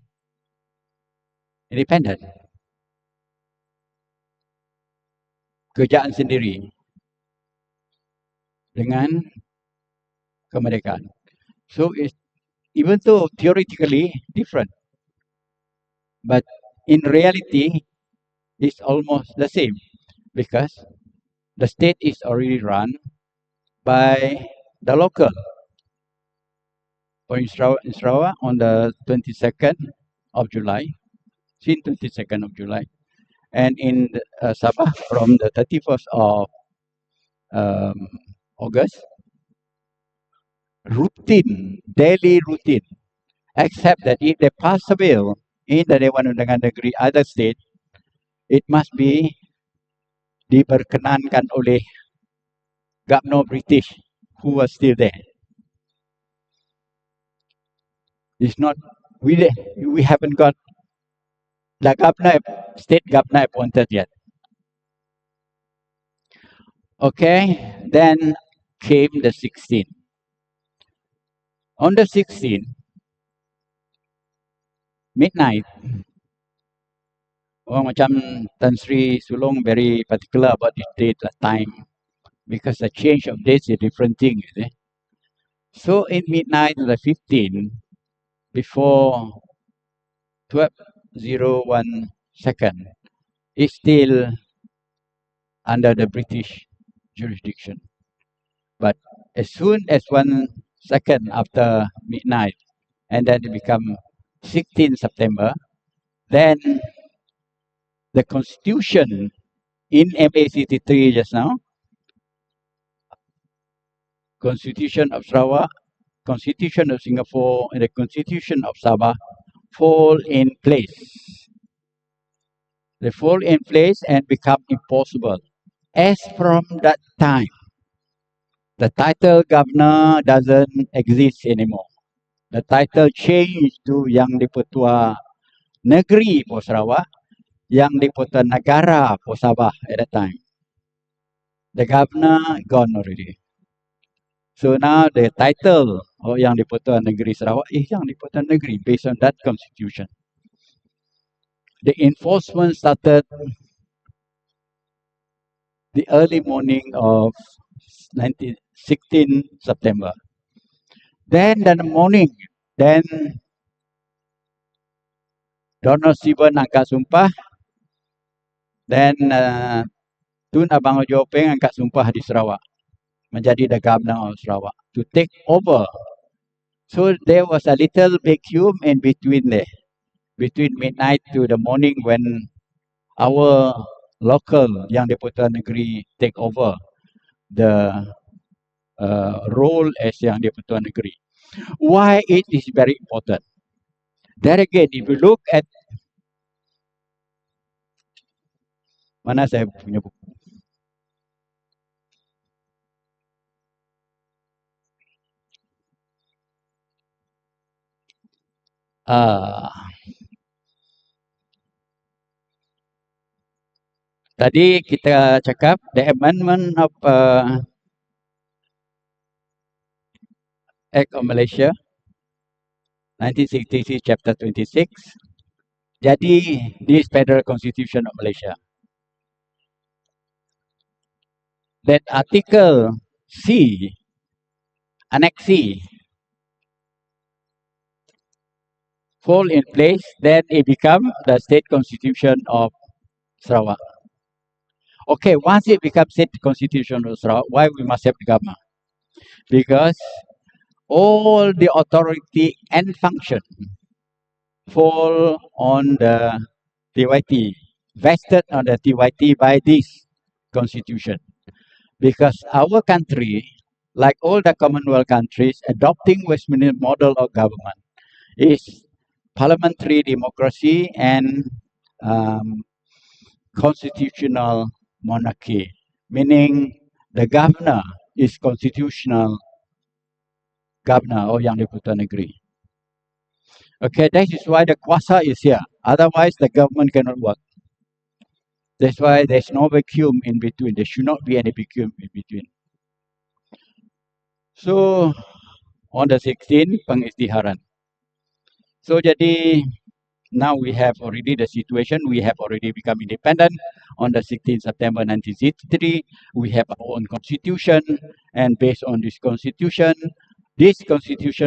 independent. Kerjaan sendiri dengan kemerdekaan. So it's, even though theoretically different, but in reality it's almost the same because the state is already run by the local. For in Sarawak on the 22nd of July, since 22nd of July, and in Sabah from the 31st of um, August, routine, daily routine, except that if they pass a bill in the Dewan Undangan Negeri other state, it must be diperkenankan oleh Governor British who was still there. It's not, we haven't got the governor, state governor appointed yet. Okay, then came the 16th. On the 16th, midnight, orang macam Tan Sri Sulong very particular about the date, the time, because the change of dates is a different thing. So in midnight on the 15th, before 12:01 second, is still under the British jurisdiction. But as soon as 1 second after midnight, and then it become 16 September, then the constitution in MA63 just now, Constitution of Sarawak, Constitution of Singapore, and the Constitution of Sabah fall in place. They fall in place and become impossible. As from that time, the title governor doesn't exist anymore. The title changed to Yang di-Pertua Negeri Sarawak, Yang di-Pertua Negara Sabah at that time. The governor gone already. So now the title of Yang di-Pertua Negeri Sarawak is Yang di-Pertua Negeri based on that constitution. The enforcement started the early morning of 16 September. Then in the morning, then Donald Stephen angkat sumpah, then Tun Abang Ojo Peng angkat sumpah di Sarawak, menjadi the governor of Sarawak, to take over. So there was a little vacuum in between there, between midnight to the morning when our local Yang di-Pertua Negeri take over the role as Yang di-Pertua Negeri. Why it is very important? There again, if you look at mana saya punya buku. Tadi kita cakap the amendment of Act of Malaysia 1966 chapter 26 jadi this Federal Constitution of Malaysia. That article C, Annex C, fall in place, then it become the state constitution of Sarawak. Okay, once it becomes state constitution of Sarawak, why we must have the government? Because all the authority and function fall on the DYT vested on the TYT by this constitution. Because our country, like all the Commonwealth countries, adopting Westminster model of government is parliamentary democracy and constitutional monarchy, meaning the governor is constitutional governor or Yang Dipertua Negeri. Okay, that is why the kuasa is here. Otherwise, the government cannot work. That's why there's no vacuum in between. There should not be any vacuum in between. So, on the 16th, pengisytiharan. So, jadi now we have already the situation. We have already become independent on the 16th September 1963. We have our own constitution, and based on this constitution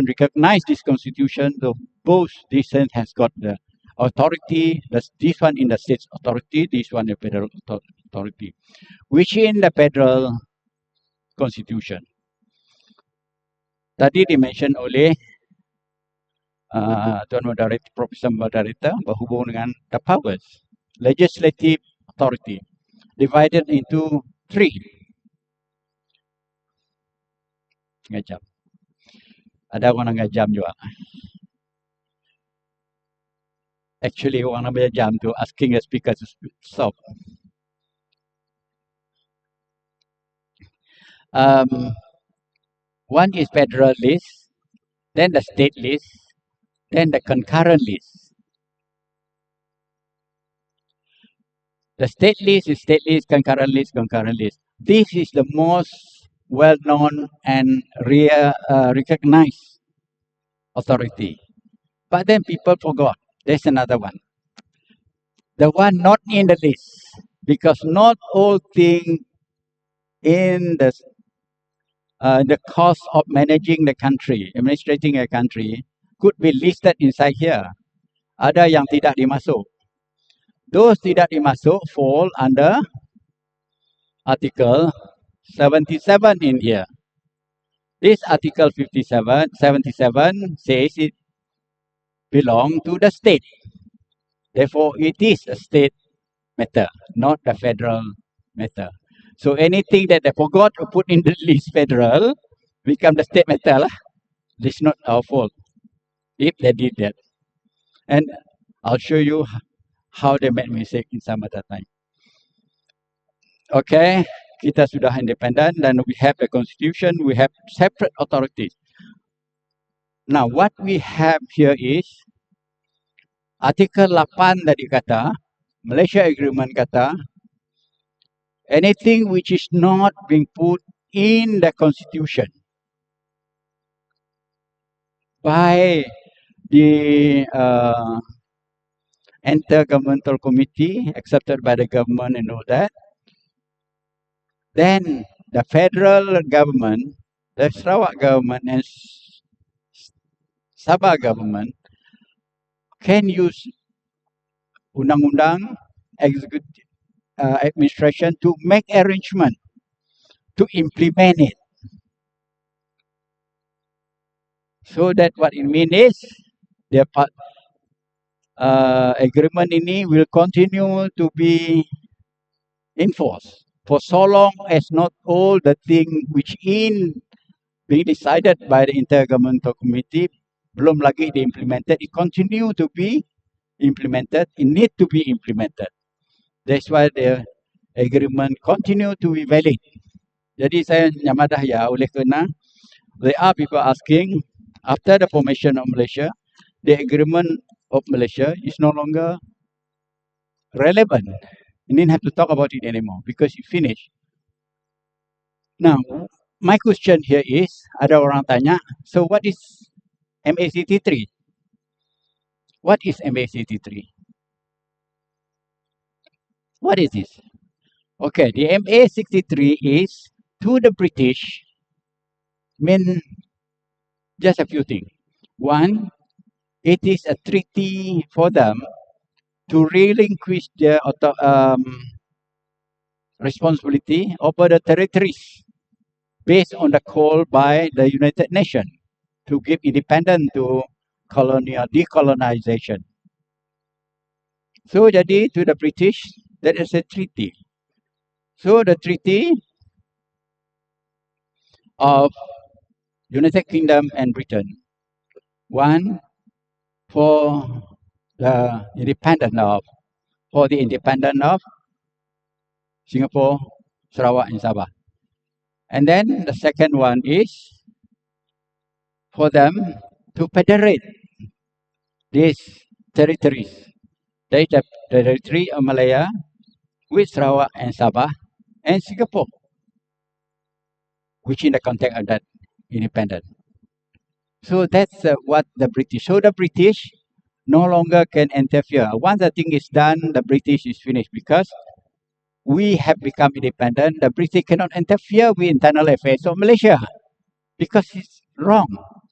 recognized this constitution. So both this has got the authority. This one in the state's authority, this one the federal authority, which in the federal constitution. Tadi dimention oleh Tuan Moderator, Profesor Moderator, berhubung dengan the powers, legislative authority, divided into 3. Setengah jam. Ada orang nak jam juga. Actually, orang nak jam tu asking the speaker to stop. One is federal list, then the state list, then the concurrent list. The state list is state list, concurrent list, concurrent list. This is the most well-known and recognized authority. But then people forgot. There's another one. The one not in the list, because not all things in the cost of managing the country, administrating a country, could be listed inside here. Ada yang tidak dimasuk. Those tidak dimasuk fall under Article 77 in here. This Article 77 says it belongs to the state. Therefore, it is a state matter, not a federal matter. So anything that they forgot to put in the list federal become the state matter lah. This is not our fault if they did that. And I'll show you how they made mistake in some other time. Okay, kita sudah independent, dan we have the constitution, we have separate authorities. Now, what we have here is Artikel 8 tadi kata, Malaysia Agreement kata, anything which is not being put in the constitution by the intergovernmental committee accepted by the government and all that, then the federal government, the Sarawak government and Sabah government can use undang-undang executive administration to make arrangement to implement it. So that what it means is the agreement ini will continue to be enforced for so long as not all the things which in being decided by the intergovernmental committee belum lagi implemented. It continue to be implemented. It need to be implemented. That's why the agreement continue to be valid. Jadi saya nyamadah ya, oleh kerana there are people asking after the formation of Malaysia, the agreement of Malaysia is no longer relevant. You didn't have to talk about it anymore because it finished. Now, my question here is, ada orang tanya, so what is MACT3? What is MACT3? What is this? Okay, the MA63 is to the British mean just a few things. One, it is a treaty for them to relinquish their responsibility over the territories based on the call by the United Nations to give independence to decolonization. So jadi to the British, that is a treaty. So the treaty of United Kingdom and Britain, one for the independence of Singapore, Sarawak and Sabah. And then the second one is for them to federate these territories. They the territory of Malaya with Sarawak and Sabah and Singapore, which in the context of that independence. So that's what the British. So the British no longer can interfere. Once the thing is done, the British is finished because we have become independent. The British cannot interfere with internal affairs of Malaysia because it's wrong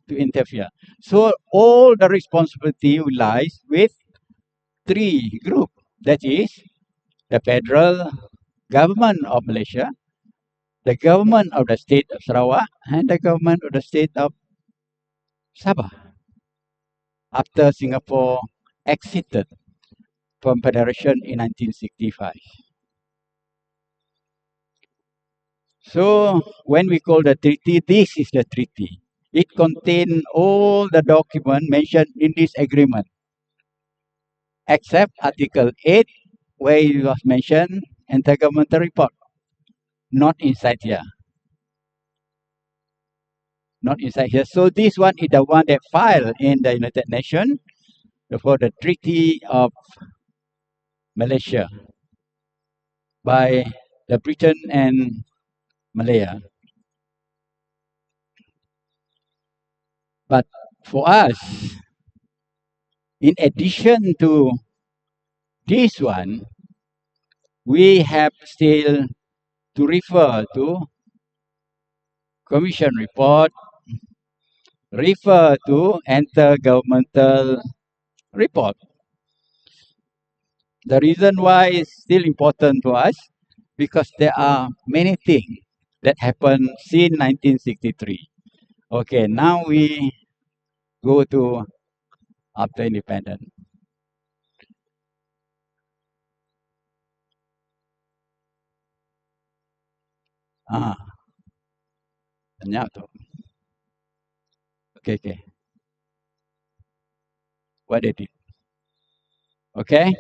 to interfere. So all the responsibility lies with three groups. That is the federal government of Malaysia, the government of the state of Sarawak, and the government of the state of Sabah. After Singapore exited from Federation in 1965. So when we call the treaty, this is the treaty. It contains all the documents mentioned in this agreement, except Article 8, where it was mentioned intergovernmental report, not inside here. Not inside here. So this one is the one that filed in the United Nations for the Treaty of Malaysia by the Britain and Malaya. But for us, in addition to this one, we have still to refer to Commission report, refer to intergovernmental report. The reason why it's still important to us because there are many things that happened since 1963. Okay, now we go to after independence. Banyak tu. Okay. What they did. Okay.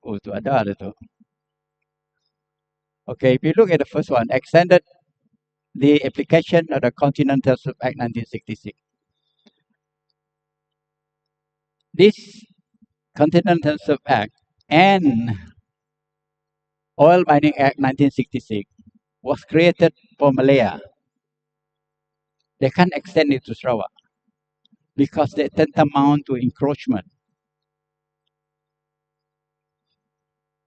Oh, tu ada tu. Okay, if you look at the first one, extended the application of the Continental Shelf Act 1966. This Continental Shelf Act and Oil Mining Act 1966 was created for Malaya. They can't extend it to Sarawak because they tantamount to encroachment.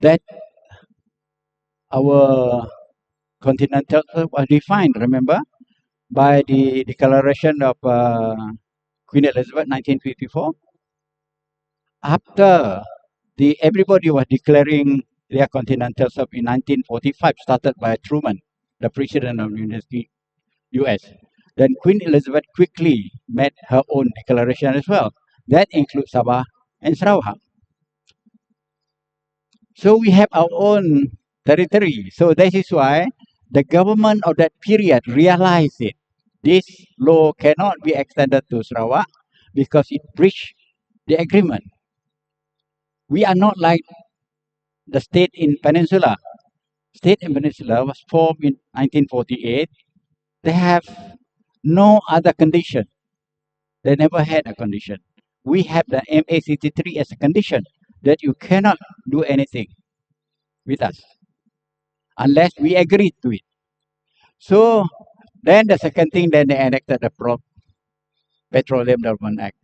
That our continental was defined, remember, by the Declaration of Queen Elizabeth 1954. After everybody was declaring their continental shelf in 1945, started by Truman, the president of the US. Then Queen Elizabeth quickly made her own declaration as well. That includes Sabah and Sarawak. So we have our own territory. So that is why the government of that period realized it. This law cannot be extended to Sarawak because it breached the agreement. We are not like the state in Peninsula. State in Peninsula was formed in 1948. They have no other condition. They never had a condition. We have the MA63 as a condition that you cannot do anything with us unless we agree to it. So then the second thing, then they enacted the Petroleum Development Act.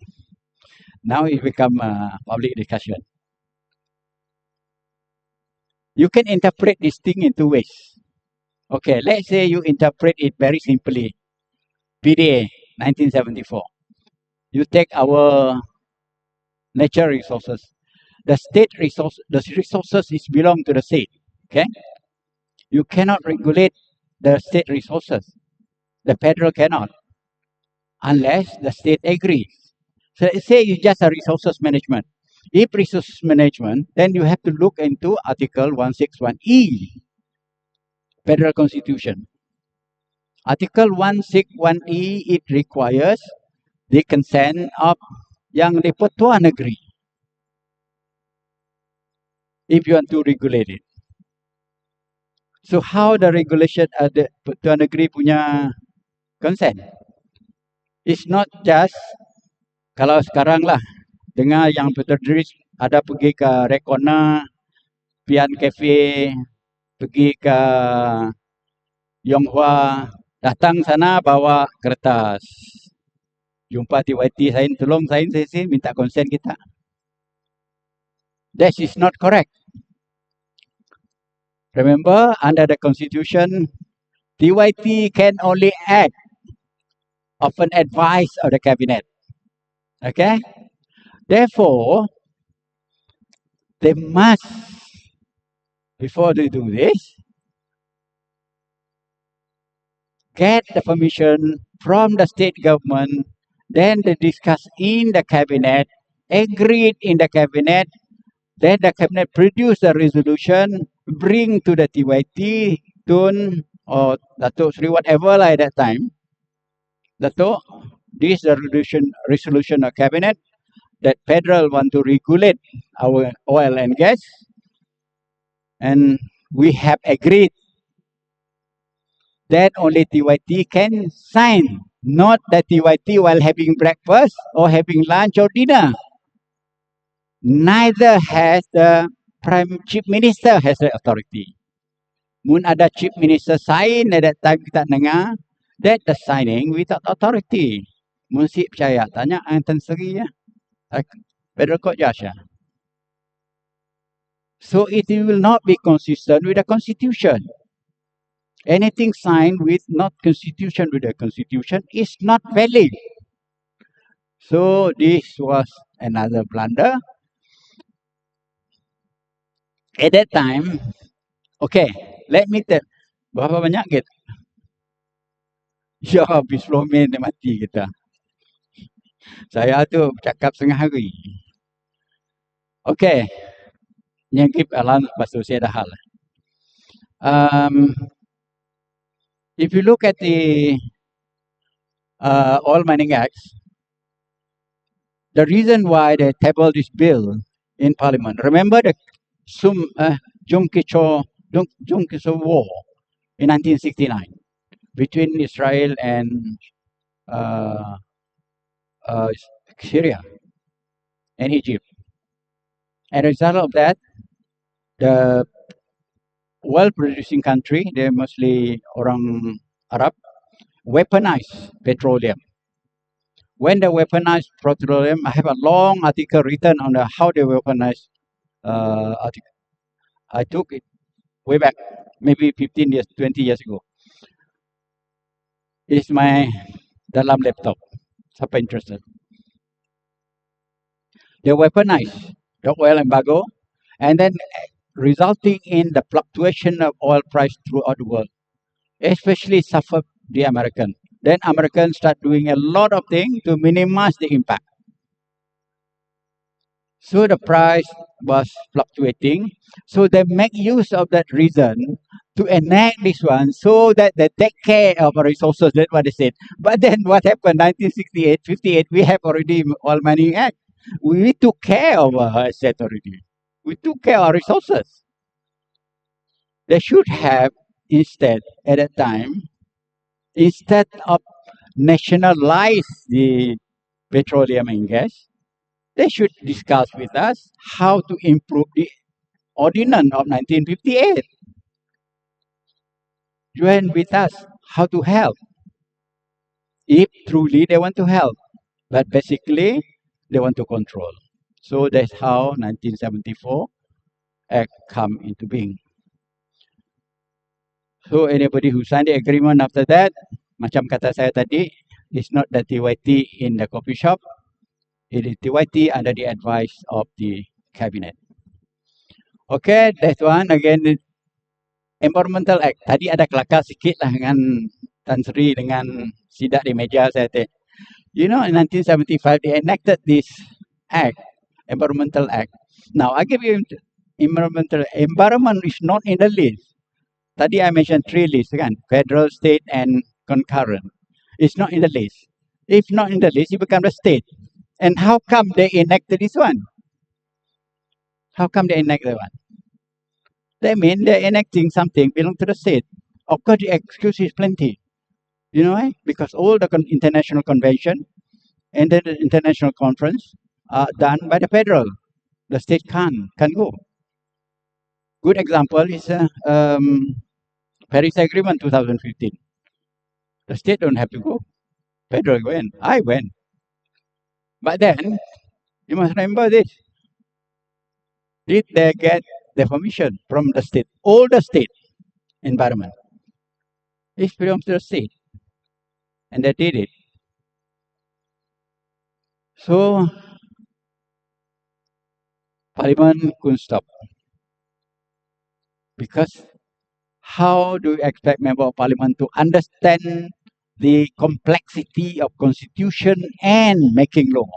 Now it become a public discussion. You can interpret this thing in two ways. Okay, let's say you interpret it very simply. PDA 1974. You take our natural resources. The resources is belong to the state. Okay? You cannot regulate the state resources. The federal cannot. Unless the state agrees. So let's say you just a resources management. If resource management, then you have to look into Article 161E, Federal Constitution. Article 161E, it requires the consent of Yang di-Pertua negeri if you want to regulate it. So how the regulation ada Pertua negeri punya consent? It's not just kalau sekarang lah dengar yang Peter ada pergi ke Rekona, Pian Cafe, pergi ke Yonghua, datang sana bawa kertas. Jumpa TYT sign, tolong sign saya minta konsen kita. That is not correct. Remember, under the Constitution, TYT can only act upon advice of the Cabinet. Okay? Therefore, they must, before they do this, get the permission from the state government, then they discuss in the Cabinet, agreed in the Cabinet, then the Cabinet produce a resolution, bring to the TYT, Tun, or Datuk Sri, whatever at that time. Datuk, this is the resolution of Cabinet that federal want to regulate our oil and gas, and we have agreed that only TYT can sign, not that TYT while having breakfast or having lunch or dinner. Neither has the Chief Minister has the authority. Mun ada Chief Minister sign at that time kita dengar, that the signing without authority. Mun si percaya, tanya Tan Sri ya. Federal Court Judge ya. So it will not be consistent with the Constitution. Anything signed with not constitution with the Constitution is not valid. So this was another blunder. At that time, okay, let me tell. Berapa banyak kita? Ya, habis 10 minit mati kita. Saya tu cakap setengah hari. Okay. Yang kip alam pasal saya dah hal. If you look at the Oil Mining Acts, the reason why they tabled this bill in Parliament, remember the Jom Kicho War in 1969 between Israel and Syria and Egypt. As a result of that, the oil-producing country, they're mostly orang Arab, weaponized petroleum. When they weaponized petroleum, I have a long article written on how they weaponized article. I took it way back, maybe 15 years, 20 years ago. It's my dalam laptop. Siapa interested? They weaponized the oil embargo, and then resulting in the fluctuation of oil price throughout the world, especially suffered the American. Then Americans start doing a lot of things to minimize the impact. So the price was fluctuating. So they make use of that reason to enact this one so that they take care of our resources. That's what they said. But then what happened? 1968, 58, we have already Oil Mining Act. We took care of our assets already. We took care of our resources. They should have instead, at that time, instead of nationalize the petroleum and gas, they should discuss with us how to improve the ordinance of 1958. Join with us how to help, if truly they want to help. But basically, they want to control. So that's how 1974 Act come into being. So anybody who signed the agreement after that, macam kata saya tadi, it's not the TYT in the coffee shop. It is TYT under the advice of the Cabinet. Okay, that one again. Environmental Act. Tadi ada kelakar sikit lah dengan Tan Sri dengan sidak di meja saya tadi. You know, in 1975 they enacted this act Environmental Act. Now, I give you environment is not in the list. Tadi I mentioned 3 lists, kan? Federal, state, and concurrent. It's not in the list. If not in the list, it becomes a state. And how come they enacted this one? How come they enacted one? That means they're enacting something belong to the state. Of course, the excuse is plenty. You know why? Because all the international convention and the international conference are done by the federal. The state can't go. Good example is Paris Agreement 2015. The state don't have to go. Federal went. I went. But then, you must remember this. Did they get the permission from the state? All the state environment. It belongs to the state. And they did it. So, Parliament couldn't stop. Because how do you expect member of parliament to understand the complexity of constitution and making law?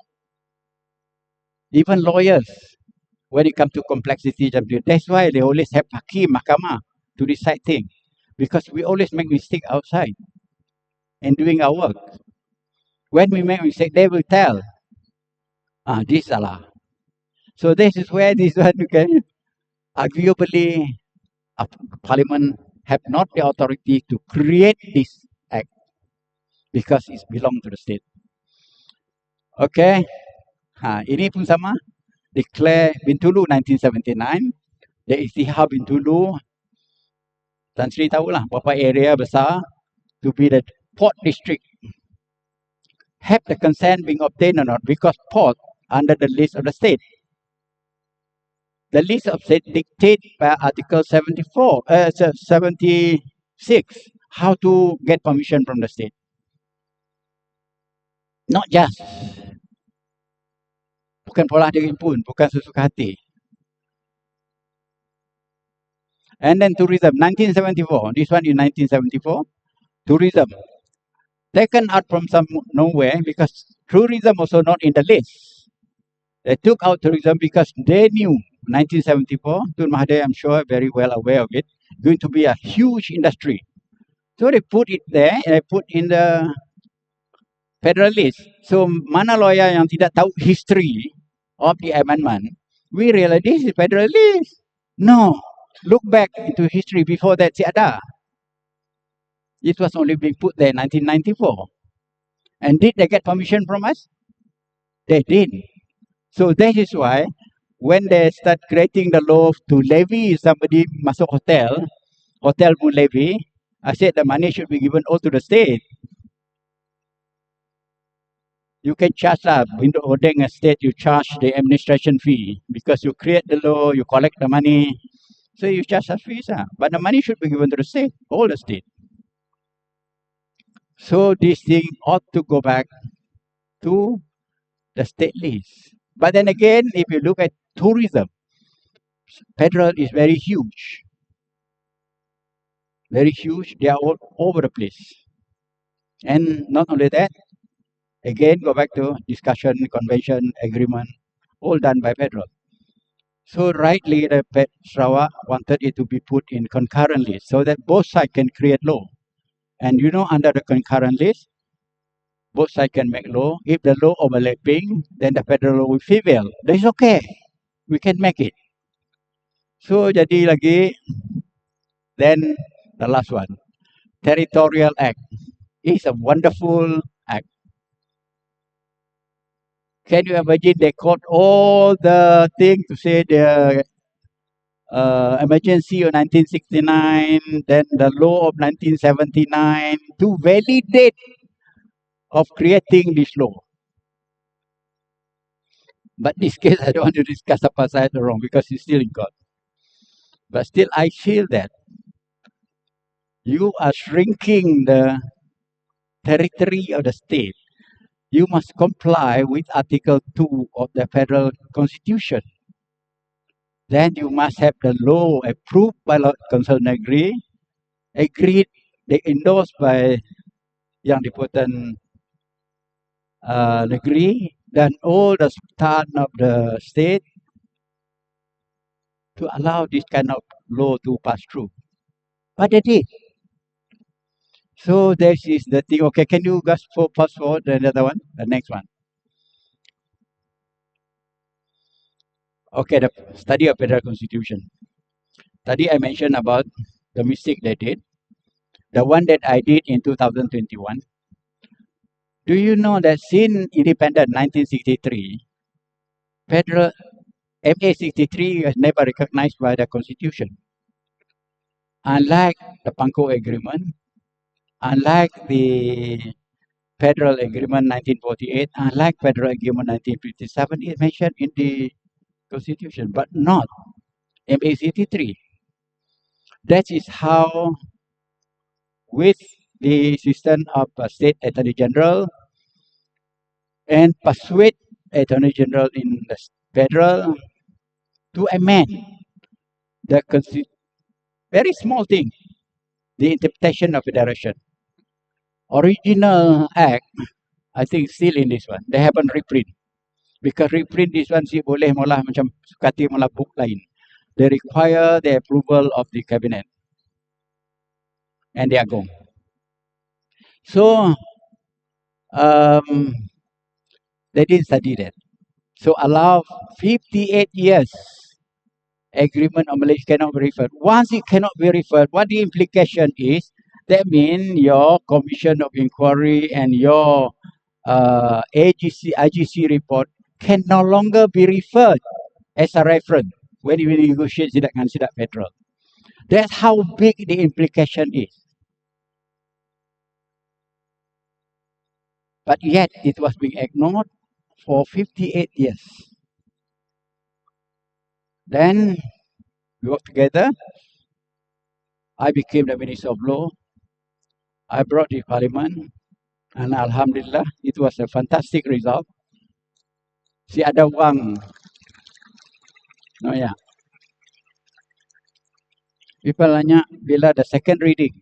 Even lawyers, when it comes to complexity, that's why they always have hakim, mahkamah to decide things. Because we always make mistake outside and doing our work. When we make mistake, they will tell, this salah. So this is where this one you can arguably Parliament have not the authority to create this act because it belongs to the state. Okay, ini pun sama. Declare Bintulu 1979. The Istiha Bintulu, Tan Sri tahulah berapa area besar to be the port district. Have the consent being obtained or not? Because port under the list of the state. The list of state dictated by Article 76 how to get permission from the state. Not just. Bukan pola diri pun, bukan sesuka hati. And then tourism, 1974. This one in 1974. Tourism. Taken out from some nowhere because tourism also not in the list. They took out tourism because they knew 1974, Tun Mahathir, I'm sure, very well aware of it, going to be a huge industry. So they put it there, and they put in the federal list. So mana lawyer yang tidak tahu history of the amendment, we realize this is federal list. No, look back into history before that tiada. It was only being put there in 1994. And did they get permission from us? They did. So that is why when they start creating the law to levy somebody masuk hotel pun levy, I said the money should be given all to the state. You can charge in the ordering a state, you charge the administration fee because you create the law, you collect the money, so you charge a fees. But the money should be given to the state, all the state. So this thing ought to go back to the state list. But then again, if you look at tourism, federal is very huge. Very huge. They are all over the place. And not only that, again, go back to discussion, convention, agreement, all done by federal. So rightly, the Sarawak wanted it to be put in concurrent list so that both sides can create law. And you know, under the concurrent list, both sides can make law. If the law overlapping, then the federal law will prevail. That is okay. We can make it. So jadi lagi, then the last one, Territorial Act is a wonderful act. Can you imagine they caught all the things to say the emergency of 1969, then the law of 1979 to validate of creating this law. But this case, I don't want to discuss apa saya wrong because it's still in court. But still, I feel that you are shrinking the territory of the state. You must comply with Article 2 of the Federal Constitution. Then you must have the law approved by the Council Negeri, agreed, they endorsed by Yang Dipertuan Negeri, than all the sultan of the state to allow this kind of law to pass through. But they did. So this is the thing. Okay, can you guys fast forward another one, the next one? Okay, the study of federal constitution. Study I mentioned about the mistake they did. The one that I did in 2021. Do you know that since independent 1963, federal MA 63 was never recognized by the constitution. Unlike the Panko Agreement, unlike the Federal Agreement 1948, unlike Federal Agreement 1957, it mentioned in the constitution, but not MA 63. That is how, with the assistance of State Attorney General and persuade Attorney General in the federal to amend the very small thing, the interpretation of federation. Original act, I think still in this one. They haven't reprint. Because reprint this one si boleh malah macam sukati malah book lain. They require the approval of the cabinet and the Agong. So they didn't study that. So allow 58 years agreement of Malaysia cannot be referred. Once it cannot be referred, what the implication is, that means your commission of inquiry and your IGC report can no longer be referred as a reference when you negotiate sidak dengan sidak federal. That's how big the implication is. But yet it was being ignored for 58 years. Then we worked together. I became the Minister of Law. I brought the Parliament, and Alhamdulillah, it was a fantastic result. Si ada wang, no yeah. People nanya bila the second reading,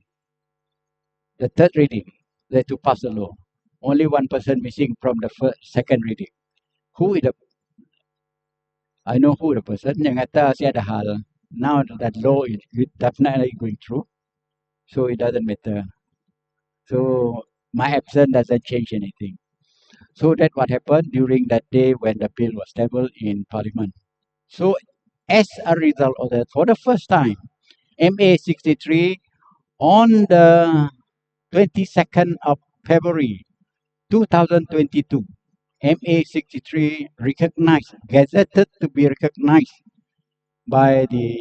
the third reading, they to pass the law. Only one person missing from the second reading. Who is the? I know who the person. Yang kata si ada hal. Now that law is definitely going through, so it doesn't matter. So my absence doesn't change anything. So that's what happened during that day when the bill was tabled in Parliament. So as a result of that, for the first time, MA 63 on the 22nd of February 2022, MA 63 recognized, gazetted to be recognized by the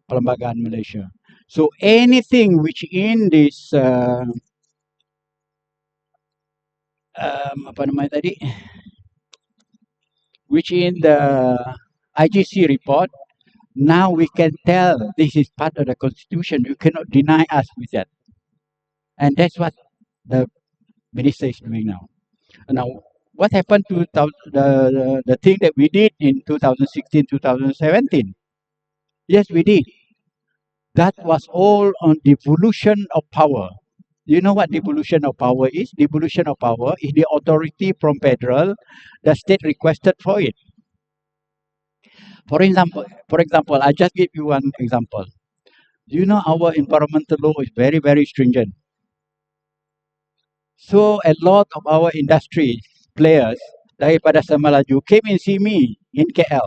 Perlembagaan Malaysia. So anything which in this apa namanya tadi, which in the IGC report, now we can tell this is part of the constitution. You cannot deny us with that. And that's what the minister is doing now. Now, what happened to the thing that we did in 2016, 2017? Yes, we did. That was all on devolution of power. You know what devolution of power is? Devolution of power is the authority from federal, the state requested for it. For example, I just give you one example. You know our environmental law is very, very stringent. So a lot of our industry players daripada Semalaju came and see me in KL,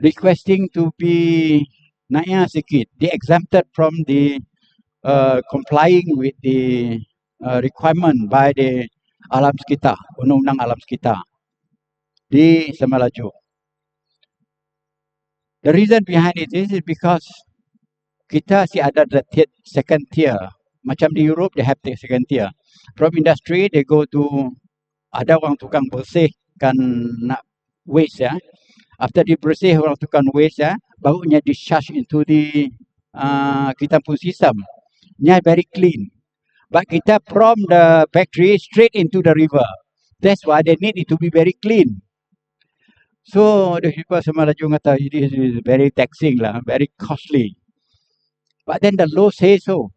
requesting to be naiknya sikit, they exempted from the complying with the requirement by the alam sekitar, undang-undang alam sekitar di Semalaju. The reason behind it is because kita si ada the second tier. Macam di Europe, they have the second tier. From industry, they go to, ada orang tukang bersihkan nak waste ya. After di bersih orang tukang waste ya, barunya discharge into the kita pun system. Nya very clean. But kita from the factory straight into the river. That's why they need it to be very clean. So the people Semalaju kata it is very taxing lah, very costly. But then the law says so.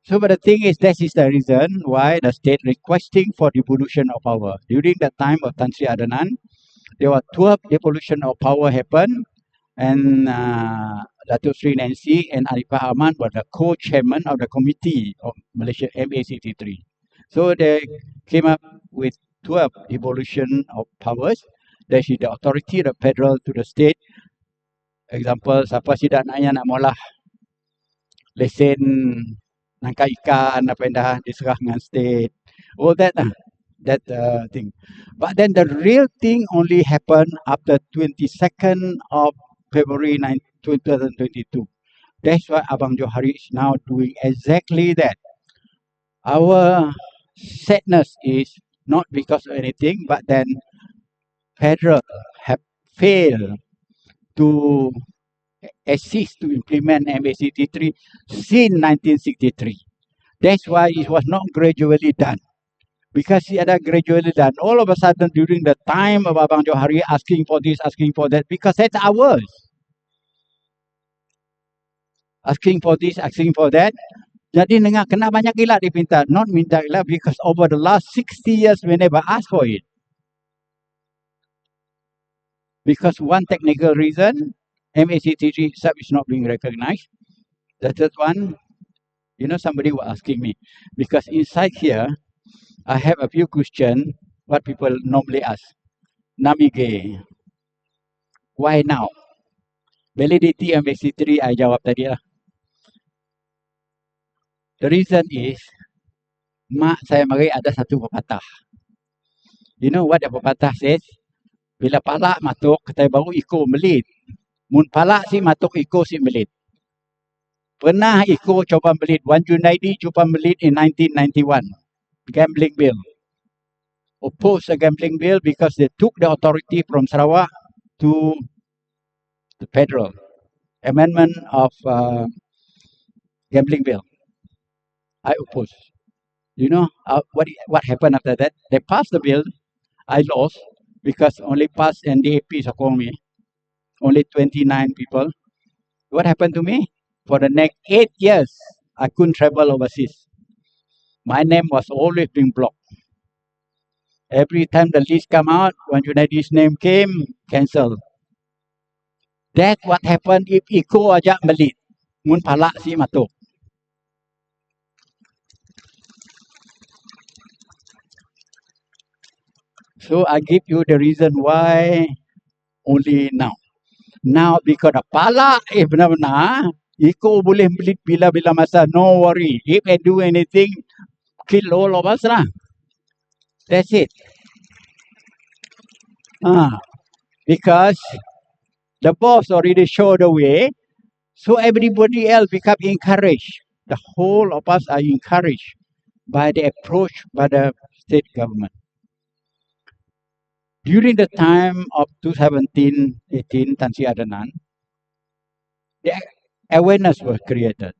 So, but the thing is, that is the reason why the state requesting for devolution of power. During the time of Tan Sri Adanan, there were 12 devolution of power happen, and Datuk Sri Nancy and Arifah Ahmad were the co-chairman of the committee of Malaysia MACT3. So they came up with 12 devolution of powers. That is the authority, the federal to the state. Example, siapa sidak nak molah lesen nangkap ikan apa yang dah diserah dengan state. All that thing. But then the real thing only happened after 22nd of February 2022. That's why Abang Johari is now doing exactly that. Our sadness is not because of anything, but then federal have failed to assist to implement MACT3 since 1963. That's why it was not gradually done. Because it had gradually done, all of a sudden during the time of Abang Johari asking for this, asking for that, because that's ours. Asking for this, asking for that. Jadi dengar, kena banyak gila dipinta. Not minta gila because over the last 60 years we never asked for it. Because one technical reason, MACT3 itself is not being recognized. The third one, you know, somebody was asking me, because inside here, I have a few questions what people normally ask. Namige, why now? Validity MACT3, I jawab tadi lah. The reason is, mak saya mari ada satu pepatah. You know what the pepatah says? Bila palak matuk, ketai baru iko melit. Mun palak si matuk iko si melit. Pernah iko coba melit. Wan Junaidi coba melit in 1991. Gambling bill. Opposed the gambling bill because they took the authority from Sarawak to the federal. Amendment of gambling bill. I oppose. You know what happened after that? They passed the bill. I lost because only passed NDAP sokong me. Only 29 people. What happened to me? For the next 8 years, I couldn't travel overseas. My name was always being blocked. Every time the list come out, when Junaidi's name came, cancel. That's what happened if Iko ajak melit. Mun palak si matuk. So I give you the reason why only now. Now because the palak benar-benar, Iko boleh melit bila-bila masa. No worry. If I do anything, kill all of us lah. That's it. Because the boss already showed the way, so everybody else become encouraged. The whole of us are encouraged by the approach by the state government. During the time of 2017-18, Tan Sri Adanan, the awareness was created,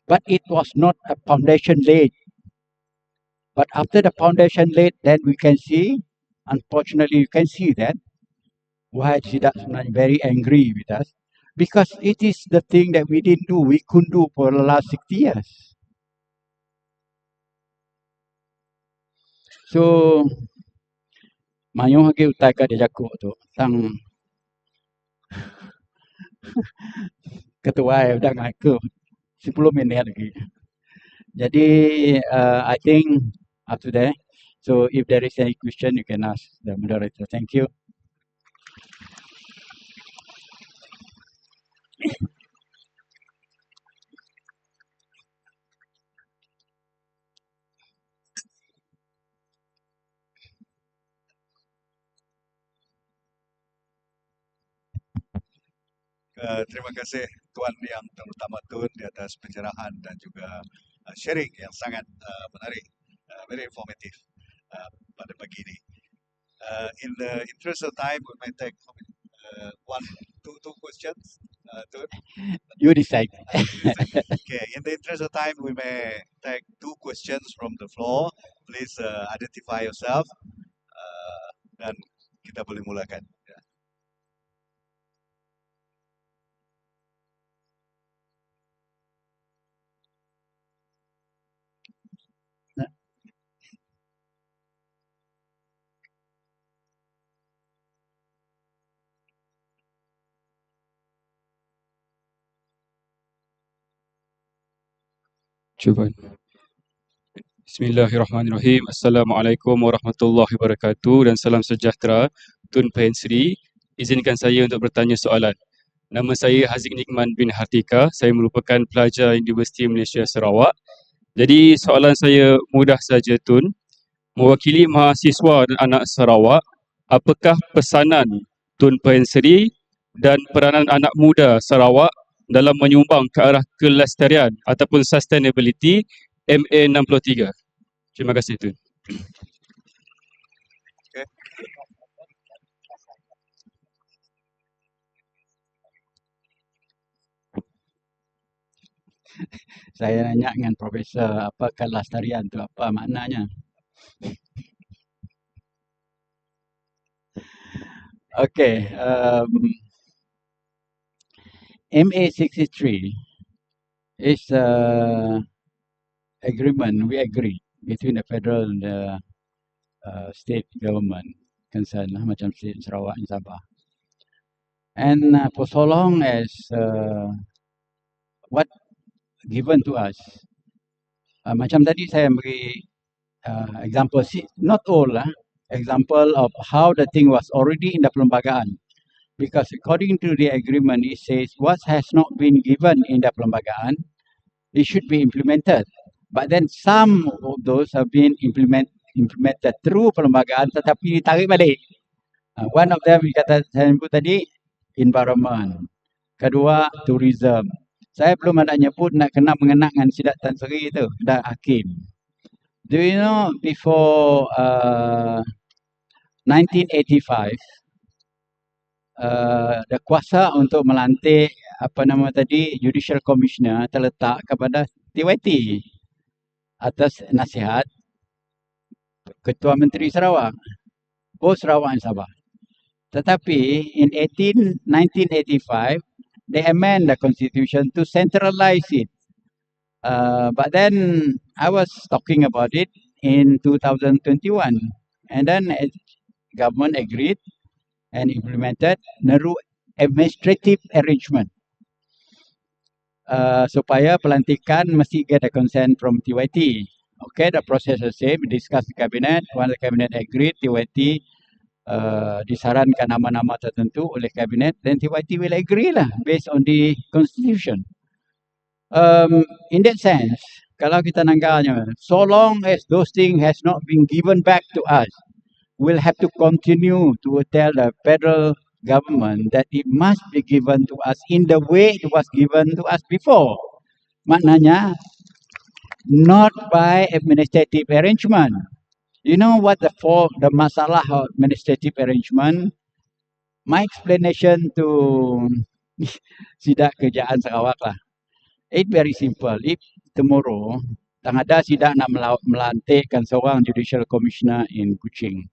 but it was not a foundation laid. But after the foundation laid, then we can see, unfortunately, you can see that why Sidak is very angry with us, because it is the thing that we didn't do, we couldn't do for the last 60 years. So, mayong hagi utai ka dia jakuk tu, tang ketua udah ngaku 10 minit lagi. Jadi, I think up to there. So, if there is any question, you can ask the moderator. Thank you. Terima kasih Tuan Yang Terutama Tun di atas pencerahan dan juga sharing yang sangat menarik, very informative pada pagi ini. In the interest of time, we may take two questions. Tun? You decide. Okay, in the interest of time, we may take 2 questions from the floor. Please identify yourself dan kita boleh mulakan. Cuba. Bismillahirrahmanirrahim. Assalamualaikum warahmatullahi wabarakatuh dan salam sejahtera. Tun Pehin Sri, izinkan saya untuk bertanya soalan. Nama saya Haji Nikman bin Hartika. Saya merupakan pelajar Universiti Malaysia Sarawak. Jadi soalan saya mudah saja, Tun. Mewakili mahasiswa dan anak Sarawak, apakah pesanan Tun Pehin Sri dan peranan anak muda Sarawak dalam menyumbang ke arah kelestarian ataupun sustainability MA 63? Terima kasih, Tun. Okay. Saya nanya dengan Profesor, apa kelestarian tu apa maknanya? Okay, MA 63 is agreement, we agree between the federal and the state government concerned, macam state Sarawak and Sabah. And for so long as what given to us, macam tadi saya beri example, not all example of how the thing was already in the perlembagaan. Because according to the agreement, it says what has not been given in the perlembagaan, it should be implemented. But then some of those have been implemented through perlembagaan tetapi ditarik balik. One of them, kata saya sebut tadi, environment. Kedua, tourism. Saya belum ada nyebut nak kena mengenal dengan Sidat Tan Sri tu, dan Hakim. Do you know before 1985, the kuasa untuk melantik apa nama tadi Judicial Commissioner terletak kepada TYT atas nasihat Ketua Menteri Sarawak, both Sarawak and Sabah. Tetapi in 1985, they amend the constitution to centralize it. But then I was talking about it in 2021, and then government agreed and implemented Neru administrative arrangement supaya pelantikan mesti get a consent from TYT. Okay, the process the same, discuss the cabinet. Once the cabinet agreed, TYT disarankan nama-nama tertentu oleh kabinet, then TYT will agree lah based on the constitution. In that sense, kalau kita nangganya, so long as those things has not been given back to us, we'll have to continue to tell the federal government that it must be given to us in the way it was given to us before. Maknanya, not by administrative arrangement. You know what the masalah of administrative arrangement? My explanation to Sidak Kerajaan Sarawak lah. It's very simple. If tomorrow, tang ada Sidak nak melantikkan seorang judicial commissioner in Kuching,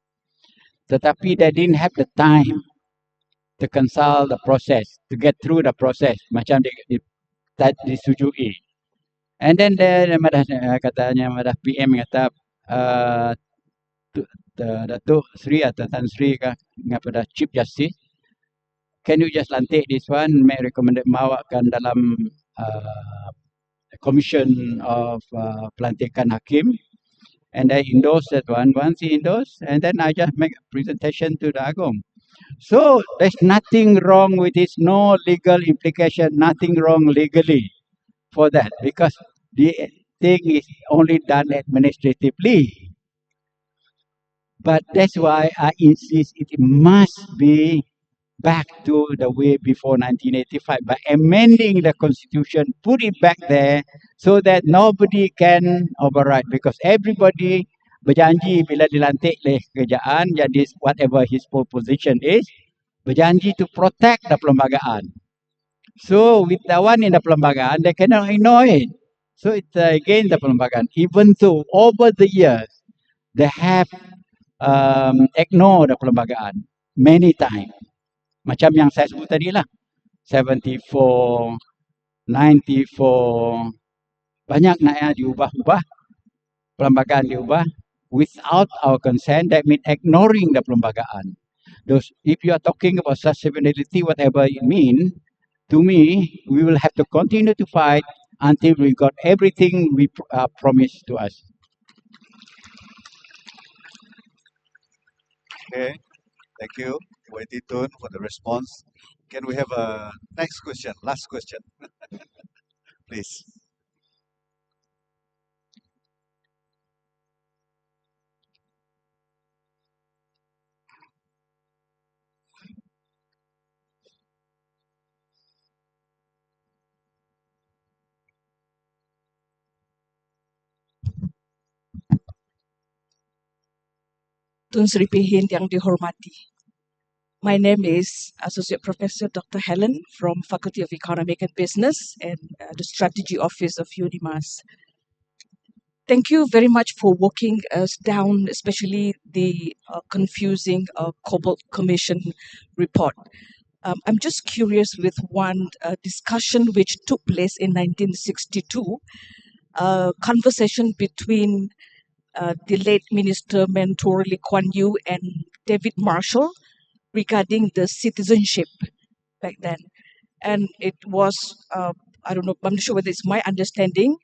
tetapi they didn't have the time to consult the process, to get through the process, macam disetujui. And then katanya PM kata Datuk Sri atau Tan Sri kepada Chief Justice, can you just lantik this one, make recommended mawakan dalam commission of pelantikan hakim, and I endorse that one. Once he endorsed, and then I just make a presentation to the Agong. So there's nothing wrong with this, no legal implication, nothing wrong legally for that, because the thing is only done administratively. But that's why I insist it must be back to the way before 1985 by amending the constitution, put it back there so that nobody can override, because everybody berjanji bila dilantik oleh kerajaan, jadi whatever his position is, berjanji to protect the perlembagaan. So with the one in the perlembagaan, they cannot ignore it. So it's again the perlembagaan. Even though over the years, they have ignored the perlembagaan many times. Macam yang saya sebut tadi lah, 74, 94, banyak nak diubah-ubah, perlembagaan diubah without our consent. That means ignoring the perlembagaan. Those, if you are talking about sustainability, whatever it means, to me, we will have to continue to fight until we got everything we promised to us. Okay, thank you, YT Tun, for the response. Can we have a next question, last question, please? Tun Pehin yang dihormati. My name is Associate Professor Dr. Helen from Faculty of Economic and Business and the Strategy Office of UNIMAS. Thank you very much for walking us down, especially the confusing Cobalt Commission report. I'm just curious with one discussion which took place in 1962, a conversation between the late Minister Mentor Lee Kuan Yew and David Marshall regarding the citizenship back then. And it was, I don't know, I'm not sure whether it's my understanding,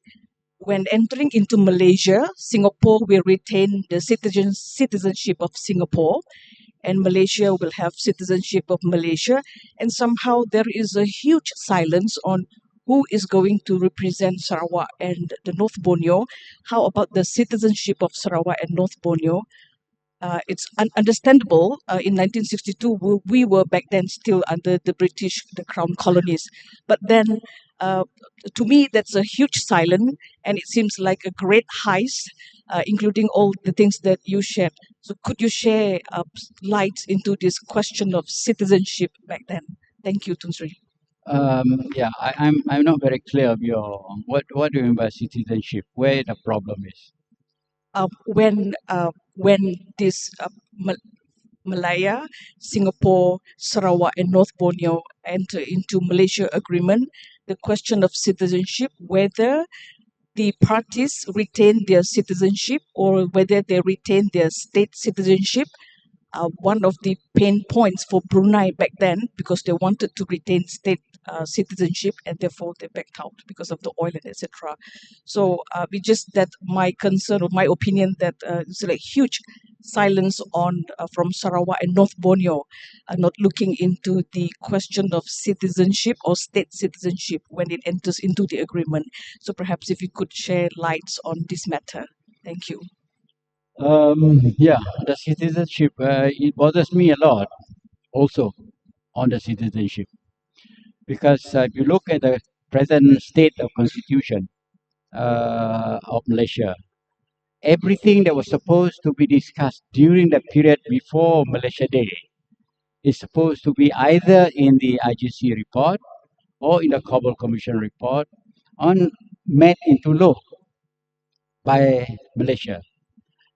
when entering into Malaysia, Singapore will retain the citizenship of Singapore, and Malaysia will have citizenship of Malaysia. And somehow there is a huge silence on who is going to represent Sarawak and the North Borneo. How about the citizenship of Sarawak and North Borneo? It's understandable. In 1962, we were back then still under the British, the Crown colonies. But then, to me, that's a huge silence, and it seems like a great heist, including all the things that you shared. So, could you share light into this question of citizenship back then? Thank you, Tun Sri. Yeah, I'm not very clear of your what do you mean by citizenship? Where the problem is? When this Malaya, Singapore, Sarawak, and North Borneo enter into Malaysia agreement, the question of citizenship, whether the parties retain their citizenship or whether they retain their state citizenship. One of the pain points for Brunei back then, because they wanted to retain state citizenship and therefore they backed out because of the oil and etc. So we just that my concern or my opinion that it's like huge silence on from Sarawak and North Borneo, not looking into the question of citizenship or state citizenship when it enters into the agreement. So perhaps if you could share lights on this matter. Thank you. Yeah, the citizenship, it bothers me a lot also on the citizenship. Because if you look at the present state of constitution of Malaysia, everything that was supposed to be discussed during the period before Malaysia Day is supposed to be either in the IGC report or in the Cobalt Commission report on made into law by Malaysia.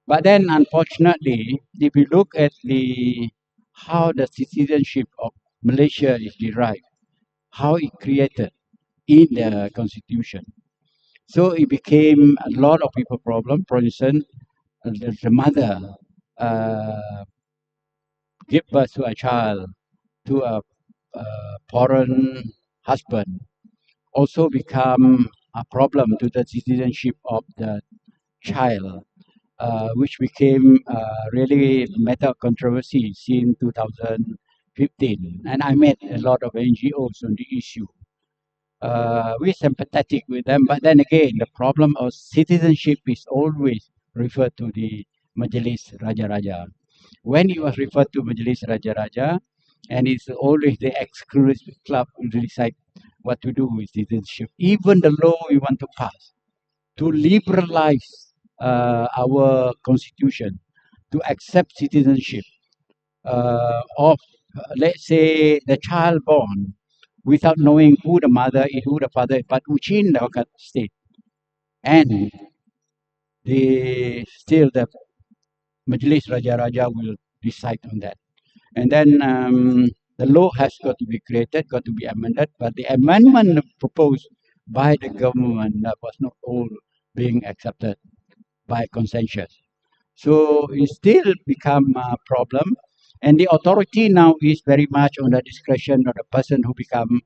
But then, unfortunately, if you look at how the citizenship of Malaysia is derived, how it created in the constitution, so it became a lot of people problem. For instance, the mother give birth to a child to a foreign husband, also become a problem to the citizenship of the child. Which became really matter of controversy since 2015. And I met a lot of NGOs on the issue. We're sympathetic with them, but then again, the problem of citizenship is always referred to the Majlis Raja-Raja. When it was referred to Majlis Raja-Raja, and it's always the exclusive club who decide what to do with citizenship. Even the law we want to pass to liberalize our constitution to accept citizenship of, let's say, the child born without knowing who the mother is, who the father is, but within the state. And the Majlis Raja-Raja will decide on that. And then the law has got to be created, got to be amended, but the amendment proposed by the government was not all being accepted by consensus. So it still become a problem, and the authority now is very much on the discretion of the person who become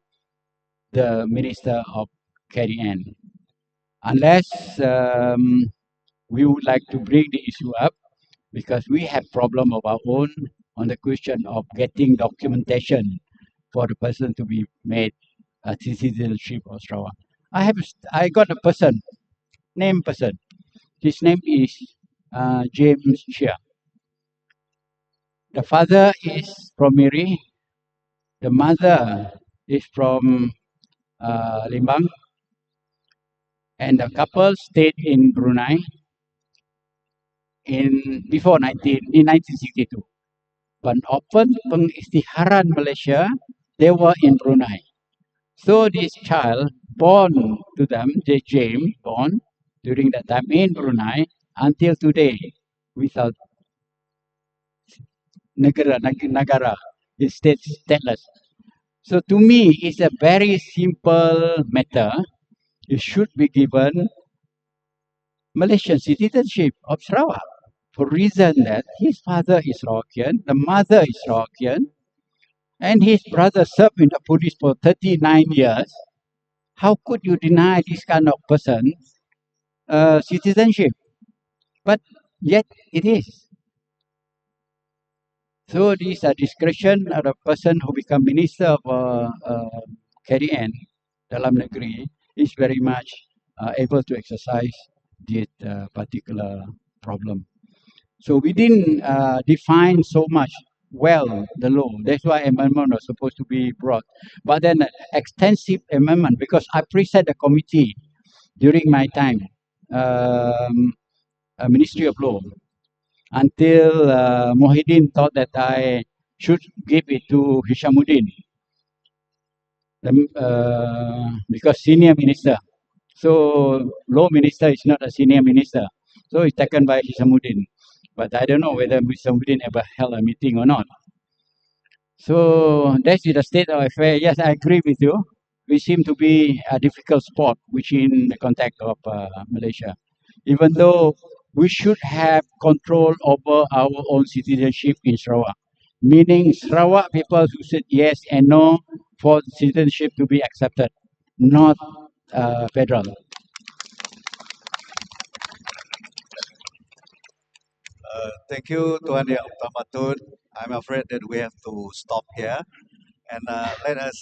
the Minister of KDN. unless we would like to bring the issue up, because we have problem of our own on the question of getting documentation for the person to be made a citizenship of Sarawak. I got a person. His name is James Chia. The father is from Miri. The mother is from Limbang. And the couple stayed in Brunei in 1962. But upon pengisytiharan Malaysia, they were in Brunei. So this child born to them, James, born during that time in Brunei until today without negara, is stateless. So to me, it's a very simple matter. It should be given Malaysian citizenship of Sarawak for reason that his father is Sarawakian, the mother is Sarawakian, and his brother served in the police for 39 years. How could you deny this kind of person citizenship? But yet it is. So this discretion of the person who become minister of KDN dalam negeri is very much able to exercise this particular problem. So we didn't define so much well the law. That's why amendment was supposed to be brought. But then extensive amendment, because I present a committee during my time, Ministry of Law, until Mohidin thought that I should give it to Hishamuddin, because senior minister. So law minister is not a senior minister. So it's taken by Hishamuddin. But I don't know whether Hishamuddin ever held a meeting or not. So that's the state of affairs. Yes, I agree with you. We seem to be a difficult spot within the context of Malaysia. Even though we should have control over our own citizenship in Sarawak. Meaning Sarawak people who said yes and no for citizenship to be accepted, not federal. Thank you, Tuan Yang Terutama Tun. I'm afraid that we have to stop here. And let us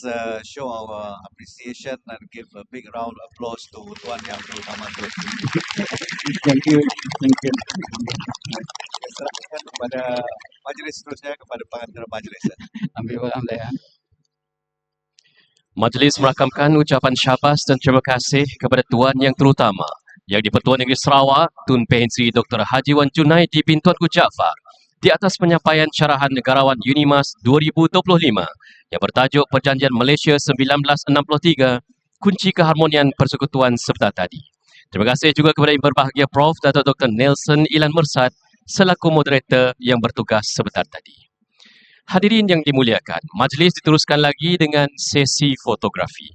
show our appreciation and give a big round of applause to Tuan Yang Terutama Tun. Thank you. Thank you. Saya serahkan kepada majlis seterusnya, kepada pengantar majlis. Ambil barang saya. Majlis merakamkan ucapan syabas dan terima kasih kepada Tuan Yang Terutama Yang di-Pertua Negeri Sarawak, Tun Pehin Sri Dr Haji Junaidi bin Tuanku Jaafar di atas penyampaian Syarahan Negarawan UNIMAS 2025 yang bertajuk Perjanjian Malaysia 1963, Kunci Keharmonian Persekutuan sebentar tadi. Terima kasih juga kepada yang berbahagia Prof. Datuk Dr. Nelson Ilan Mersad selaku moderator yang bertugas sebentar tadi. Hadirin yang dimuliakan, majlis diteruskan lagi dengan sesi fotografi.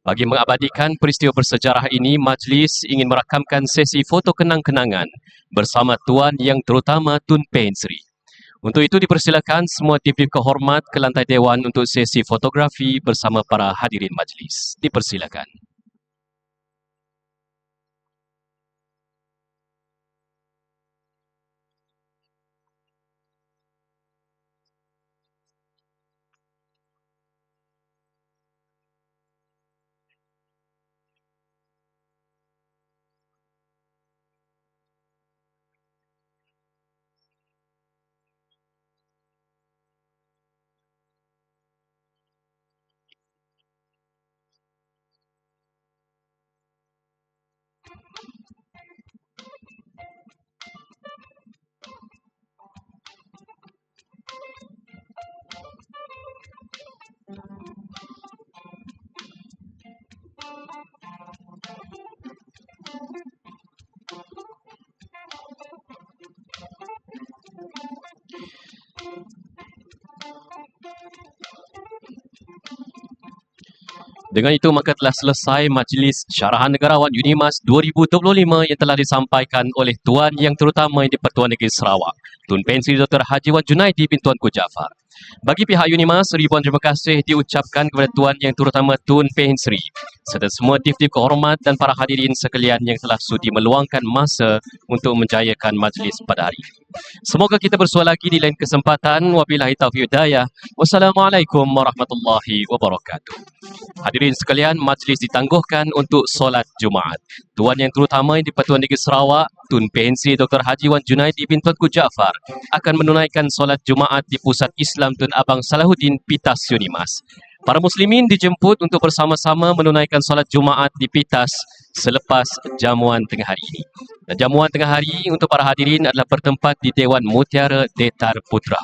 Bagi mengabadikan peristiwa bersejarah ini, majlis ingin merakamkan sesi foto kenang-kenangan bersama Tuan Yang Terutama Tun Pehin Sri. Untuk itu dipersilakan semua diberi hormat ke lantai dewan untuk sesi fotografi bersama para hadirin majlis. Dipersilakan. Dengan itu maka telah selesai majlis Syarahan Negarawan UNIMAS 2025 yang telah disampaikan oleh Tuan Yang Terutama Yang di-Pertua Negeri Sarawak, Tun Pehin Sri Dr Haji Junaidi bin Tuanku Jaafar. Bagi pihak UNIMAS, ribuan terima kasih diucapkan kepada Tuan Yang Terutama Tun Pehin Sri serta semua tif-tif kehormat dan para hadirin sekalian yang telah sudi meluangkan masa untuk menjayakan majlis pada hari ini. Semoga kita bersua lagi di lain kesempatan. Wabillahi taufiq hidayah. Wassalamualaikum warahmatullahi wabarakatuh. Hadirin sekalian, majlis ditangguhkan untuk solat Jumaat. Tuan Yang Terutama yang di-Pertua Negeri Sarawak, Tun Pehin Sri Dr Haji Junaidi binti Tuanku Jaafar akan menunaikan solat Jumaat di Pusat Islam Tun Abang Salahuddin Pitas UNIMAS. Para muslimin dijemput untuk bersama-sama menunaikan solat Jumaat di Pitas selepas jamuan tengah hari ini. Dan jamuan tengah hari untuk para hadirin adalah bertempat di Dewan Mutiara DeTAR Putra.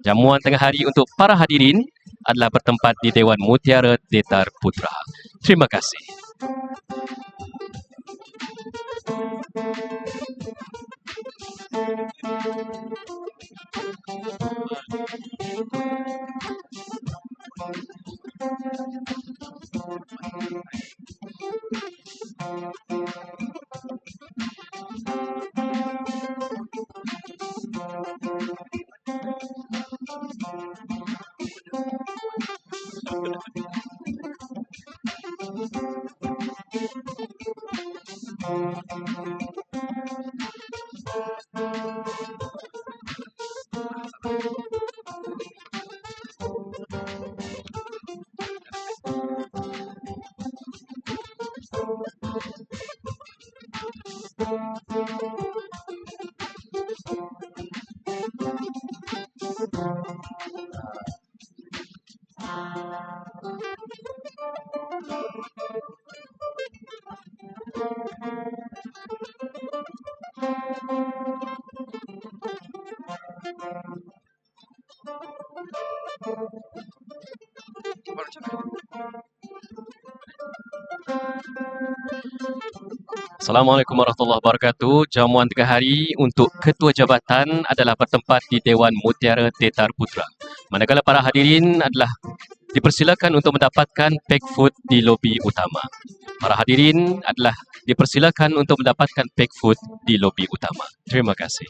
Jamuan tengah hari untuk para hadirin adalah bertempat di Dewan Mutiara DeTAR Putra. Terima kasih. Assalamualaikum warahmatullahi wabarakatuh. Jamuan tengah hari untuk Ketua Jabatan adalah bertempat di Dewan Mutiara DeTAR Putra. Manakala para hadirin adalah dipersilakan untuk mendapatkan pack food di lobi utama. Para hadirin adalah dipersilakan untuk mendapatkan pack food di lobi utama. Terima kasih.